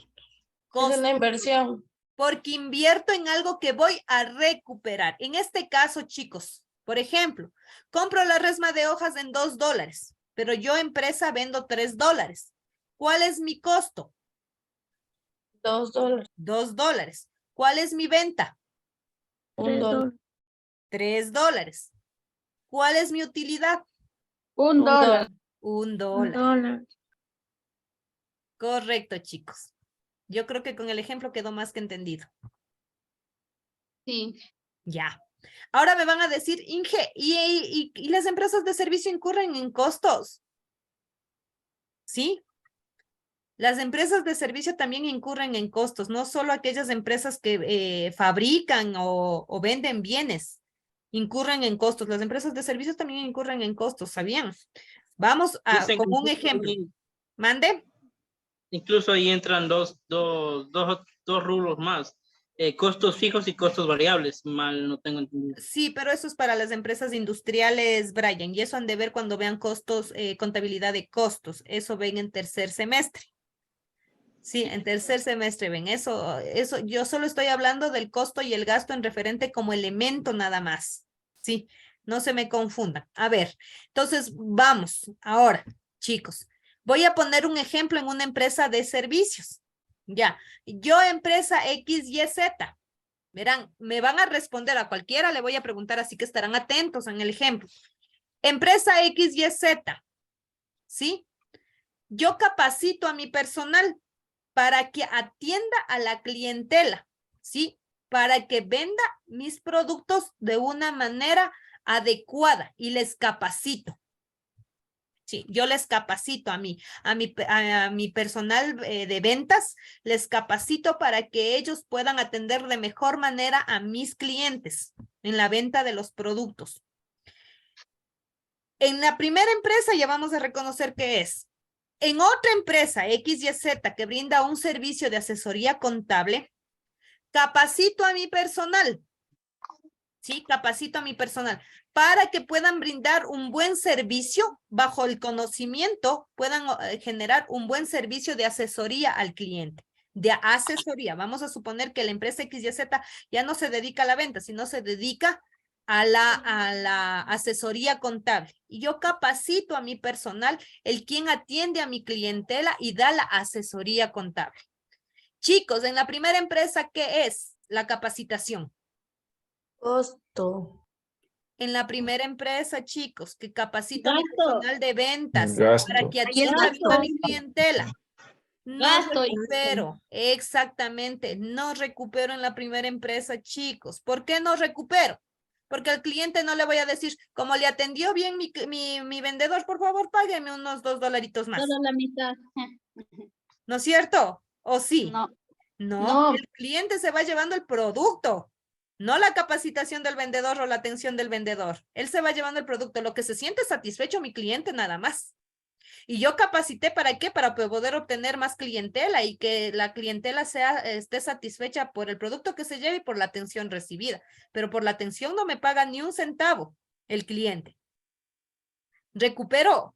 una inversión. Porque invierto en algo que voy a recuperar. En este caso, chicos, por ejemplo, compro la resma de hojas en $2, pero yo empresa vendo $3. ¿Cuál es mi costo? $2. $2. ¿Cuál es mi venta? $1. $3. ¿Cuál es mi utilidad? Un dólar. Un dólar. Correcto, chicos. Yo creo que con el ejemplo quedó más que entendido. Sí. Ya. Ahora me van a decir, Inge, ¿y las empresas de servicio incurren en costos? ¿Sí? Las empresas de servicio también incurren en costos, no solo aquellas empresas que fabrican o venden bienes, incurren en costos. Las empresas de servicios también incurren en costos, ¿sabían? Vamos a, Dicen con que un ejemplo. ¿Mande? incluso ahí entran dos rubros más. Costos fijos y costos variables. Mal no tengo entendido. Sí, pero eso es para las empresas industriales, Brian, y eso han de ver cuando vean costos, contabilidad de costos. Eso ven en tercer semestre. Sí, en tercer semestre ven eso, yo solo estoy hablando del costo y el gasto en referente como elemento nada más. Sí, no se me confundan. A ver, entonces vamos, ahora, chicos, voy a poner un ejemplo en una empresa de servicios. Ya, yo empresa XYZ, verán, me van a responder a cualquiera, le voy a preguntar, así que estarán atentos en el ejemplo. Empresa XYZ, ¿sí? Yo capacito a mi personal para que atienda a la clientela, ¿sí? Para que venda mis productos de una manera adecuada y les capacito. Sí, yo les capacito a mi personal de ventas, les capacito para que ellos puedan atender de mejor manera a mis clientes en la venta de los productos. En la primera empresa ya vamos a reconocer qué es. En otra empresa, XYZ, que brinda un servicio de asesoría contable, capacito a mi personal. Sí, capacito a mi personal para que puedan brindar un buen servicio bajo el conocimiento, puedan generar un buen servicio de asesoría al cliente. De asesoría. Vamos a suponer que la empresa XYZ ya no se dedica a la venta, sino se dedica a la asesoría contable. Y yo capacito a mi personal, el quien atiende a mi clientela y da la asesoría contable. Chicos, en la primera empresa, ¿qué es la capacitación? Costo. En la primera empresa, chicos, que capacito a mi Gasto. personal de ventas Gasto. para que atienda bien a mi clientela. No Gasto. recupero, exactamente, no recupero en la primera empresa, chicos. ¿Por qué no recupero? Porque al cliente no le voy a decir, como le atendió bien mi vendedor, por favor, págueme unos $2 más. Solo la mitad. ¿No es cierto? ¿O sí? No. No, el cliente se va llevando el producto, no la capacitación del vendedor o la atención del vendedor. Él se va llevando el producto, lo que se siente satisfecho mi cliente nada más. Y yo capacité ¿para qué? Para poder obtener más clientela y que la clientela esté satisfecha por el producto que se lleve y por la atención recibida. Pero por la atención no me paga ni un centavo el cliente. ¿Recupero?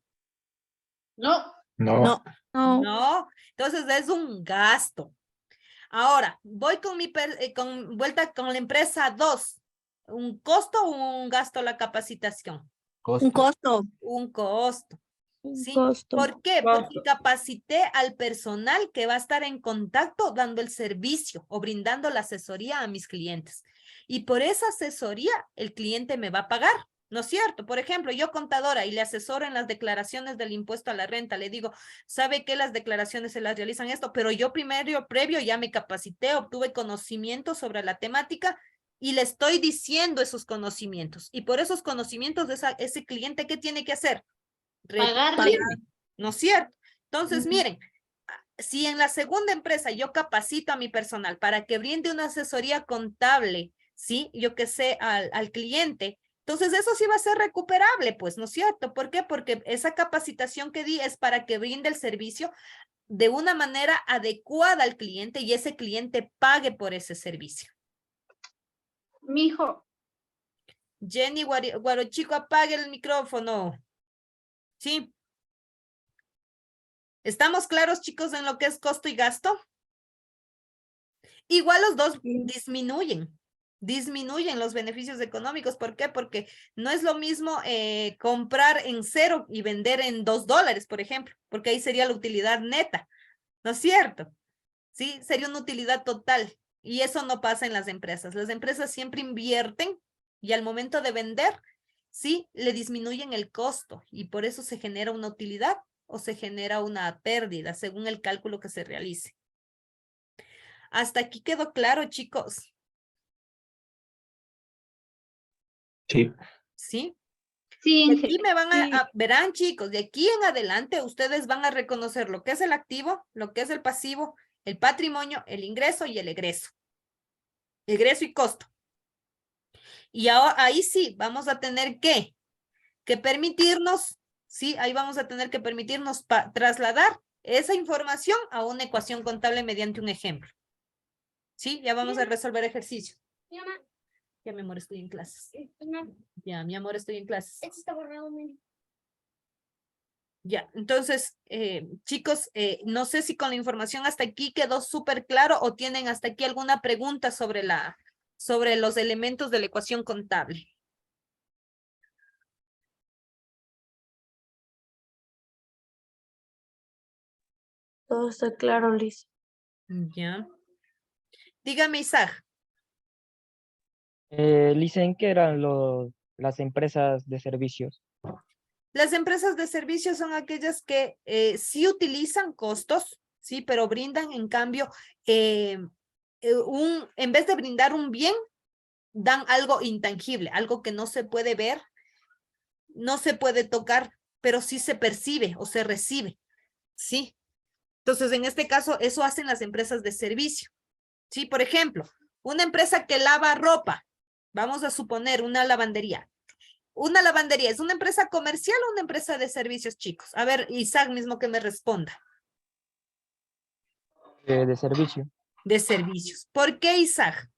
No. No. No. Entonces es un gasto. Ahora, voy con vuelta con la empresa 2. ¿Un costo o un gasto la capacitación? Costo. Un costo. Un costo. ¿Sí? Costo. ¿Por qué? Porque capacité al personal que va a estar en contacto dando el servicio o brindando la asesoría a mis clientes. Y por esa asesoría el cliente me va a pagar, ¿no es cierto? Por ejemplo, yo contadora y le asesoro en las declaraciones del impuesto a la renta, le digo, ¿sabe que las declaraciones se las realizan esto? Pero yo previo ya me capacité, obtuve conocimiento sobre la temática y le estoy diciendo esos conocimientos. Y por esos conocimientos de ese cliente, ¿qué tiene que hacer? Pagarme. ¿No es cierto? Entonces, miren, si en la segunda empresa yo capacito a mi personal para que brinde una asesoría contable, ¿sí? Yo que sé, al cliente, entonces eso sí va a ser recuperable, pues, ¿no es cierto? ¿Por qué? Porque esa capacitación que di es para que brinde el servicio de una manera adecuada al cliente y ese cliente pague por ese servicio. Mijo. Jenny Guarochico, apague el micrófono. ¿Sí? ¿Estamos claros, chicos, en lo que es costo y gasto? Igual los dos disminuyen los beneficios económicos. ¿Por qué? Porque no es lo mismo comprar en 0 y vender en $2, por ejemplo, porque ahí sería la utilidad neta, ¿no es cierto? Sí, sería una utilidad total y eso no pasa en las empresas. Las empresas siempre invierten y al momento de vender ¿sí? Le disminuyen el costo y por eso se genera una utilidad o se genera una pérdida según el cálculo que se realice. ¿Hasta aquí quedó claro, chicos? Sí. ¿Sí? Sí, Y aquí me van Sí. verán, chicos, de aquí en adelante ustedes van a reconocer lo que es el activo, lo que es el pasivo, el patrimonio, el ingreso y el egreso. Egreso y costo. Y ahora, ahí sí, vamos a tener que permitirnos, sí, ahí vamos a tener que permitirnos trasladar esa información a una ecuación contable mediante un ejemplo. Sí, ya vamos a resolver ejercicios. Ya, mi amor, estoy en clases. Ya, mi amor, estoy en clases. Esto está borrado, Ya, entonces, chicos, no sé si con la información hasta aquí quedó súper claro o tienen hasta aquí alguna pregunta sobre los elementos de la ecuación contable. Todo está claro, Liz. Ya. Dígame, Isaac. Licen, ¿qué eran las empresas de servicios? Las empresas de servicios son aquellas que sí utilizan costos, sí, pero brindan en cambio en vez de brindar un bien, dan algo intangible, algo que no se puede ver, no se puede tocar, pero sí se percibe o se recibe, ¿sí? Entonces, en este caso, eso hacen las empresas de servicio, ¿sí? Por ejemplo, una empresa que lava ropa, vamos a suponer una lavandería. Una lavandería, ¿es una empresa comercial o una empresa de servicios, chicos? A ver, Isaac mismo que me responda. De servicio. De servicios. ¿Por qué, Isaac?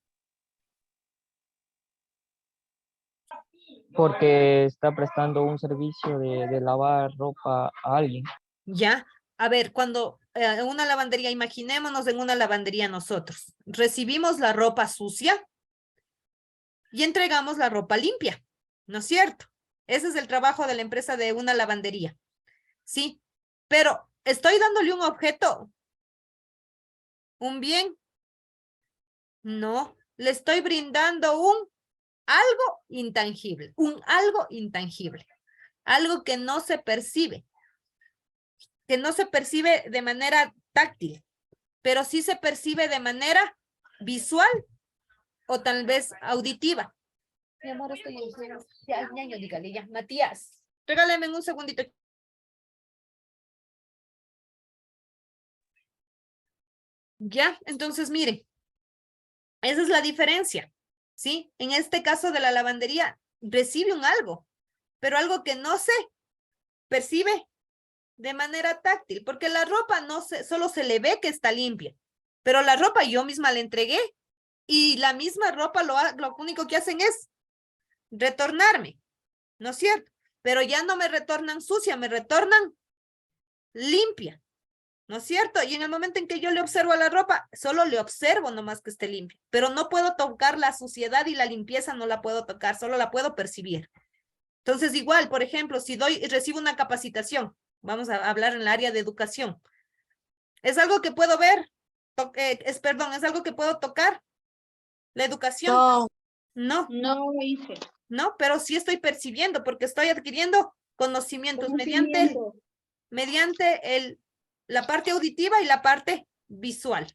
Porque está prestando un servicio de lavar ropa a alguien. Ya. A ver, cuando una lavandería, imaginémonos en una lavandería nosotros, recibimos la ropa sucia y entregamos la ropa limpia, ¿no es cierto? Ese es el trabajo de la empresa de una lavandería, ¿sí? Pero estoy dándole un objeto, un bien. No, le estoy brindando algo intangible, algo que no se percibe de manera táctil, pero sí se percibe de manera visual o tal vez auditiva. Mi amor, estoy en clase. Ya, ñaño, dígale ya. Matías, regálame un segundito. Ya, entonces miren, esa es la diferencia, ¿sí? En este caso de la lavandería, recibe un algo, pero algo que no se percibe de manera táctil, porque la ropa solo se le ve que está limpia, pero la ropa yo misma la entregué y la misma ropa lo único que hacen es retornarme, ¿no es cierto? Pero ya no me retornan sucia, me retornan limpia, ¿no es cierto? Y en el momento en que yo le observo a la ropa, solo le observo nomás que esté limpia, pero no puedo tocar la suciedad y la limpieza no la puedo tocar, solo la puedo percibir. Entonces, igual, por ejemplo, si recibo una capacitación, vamos a hablar en el área de educación, ¿es algo que puedo ver? Es algo que puedo tocar, la educación. No. No, no, pero sí estoy percibiendo porque estoy adquiriendo conocimientos mediante la parte auditiva y la parte visual.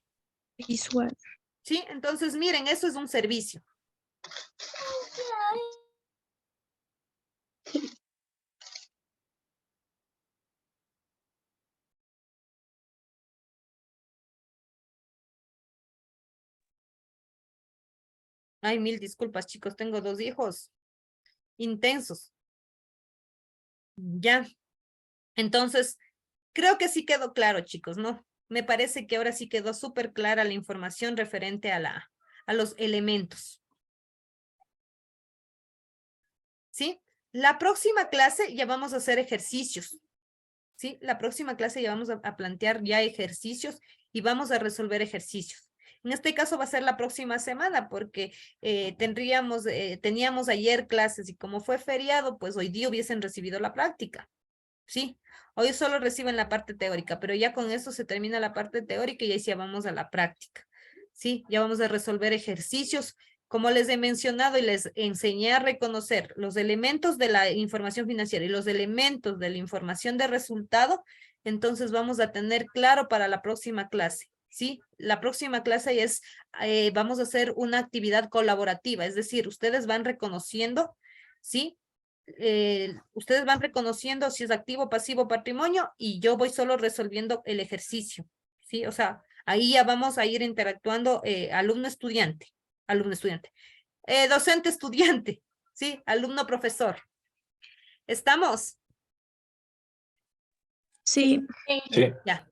Visual. ¿Sí? Entonces, miren, eso es un servicio. Ay, mil disculpas, chicos, tengo 2 hijos intensos. Ya. Entonces, creo que sí quedó claro, chicos, ¿no? Me parece que ahora sí quedó súper clara la información referente a los elementos. ¿Sí? La próxima clase ya vamos a hacer ejercicios. ¿Sí? La próxima clase ya vamos a plantear ya ejercicios y vamos a resolver ejercicios. En este caso va a ser la próxima semana porque teníamos ayer clases y como fue feriado, pues hoy día hubiesen recibido la práctica. ¿Sí? Hoy solo reciben la parte teórica, pero ya con eso se termina la parte teórica y ahí sí ya vamos a la práctica. ¿Sí? Ya vamos a resolver ejercicios como les he mencionado y les enseñé a reconocer los elementos de la información financiera y los elementos de la información de resultado, entonces vamos a tener claro para la próxima clase, ¿sí? La próxima clase es, vamos a hacer una actividad colaborativa, es decir, ustedes van reconociendo, ¿sí? Ustedes van reconociendo si es activo, pasivo, patrimonio, y yo voy solo resolviendo el ejercicio, ¿sí? O sea, ahí ya vamos a ir interactuando alumno-estudiante, docente-estudiante, ¿sí? Alumno-profesor. ¿Estamos? Sí. Sí. Ya.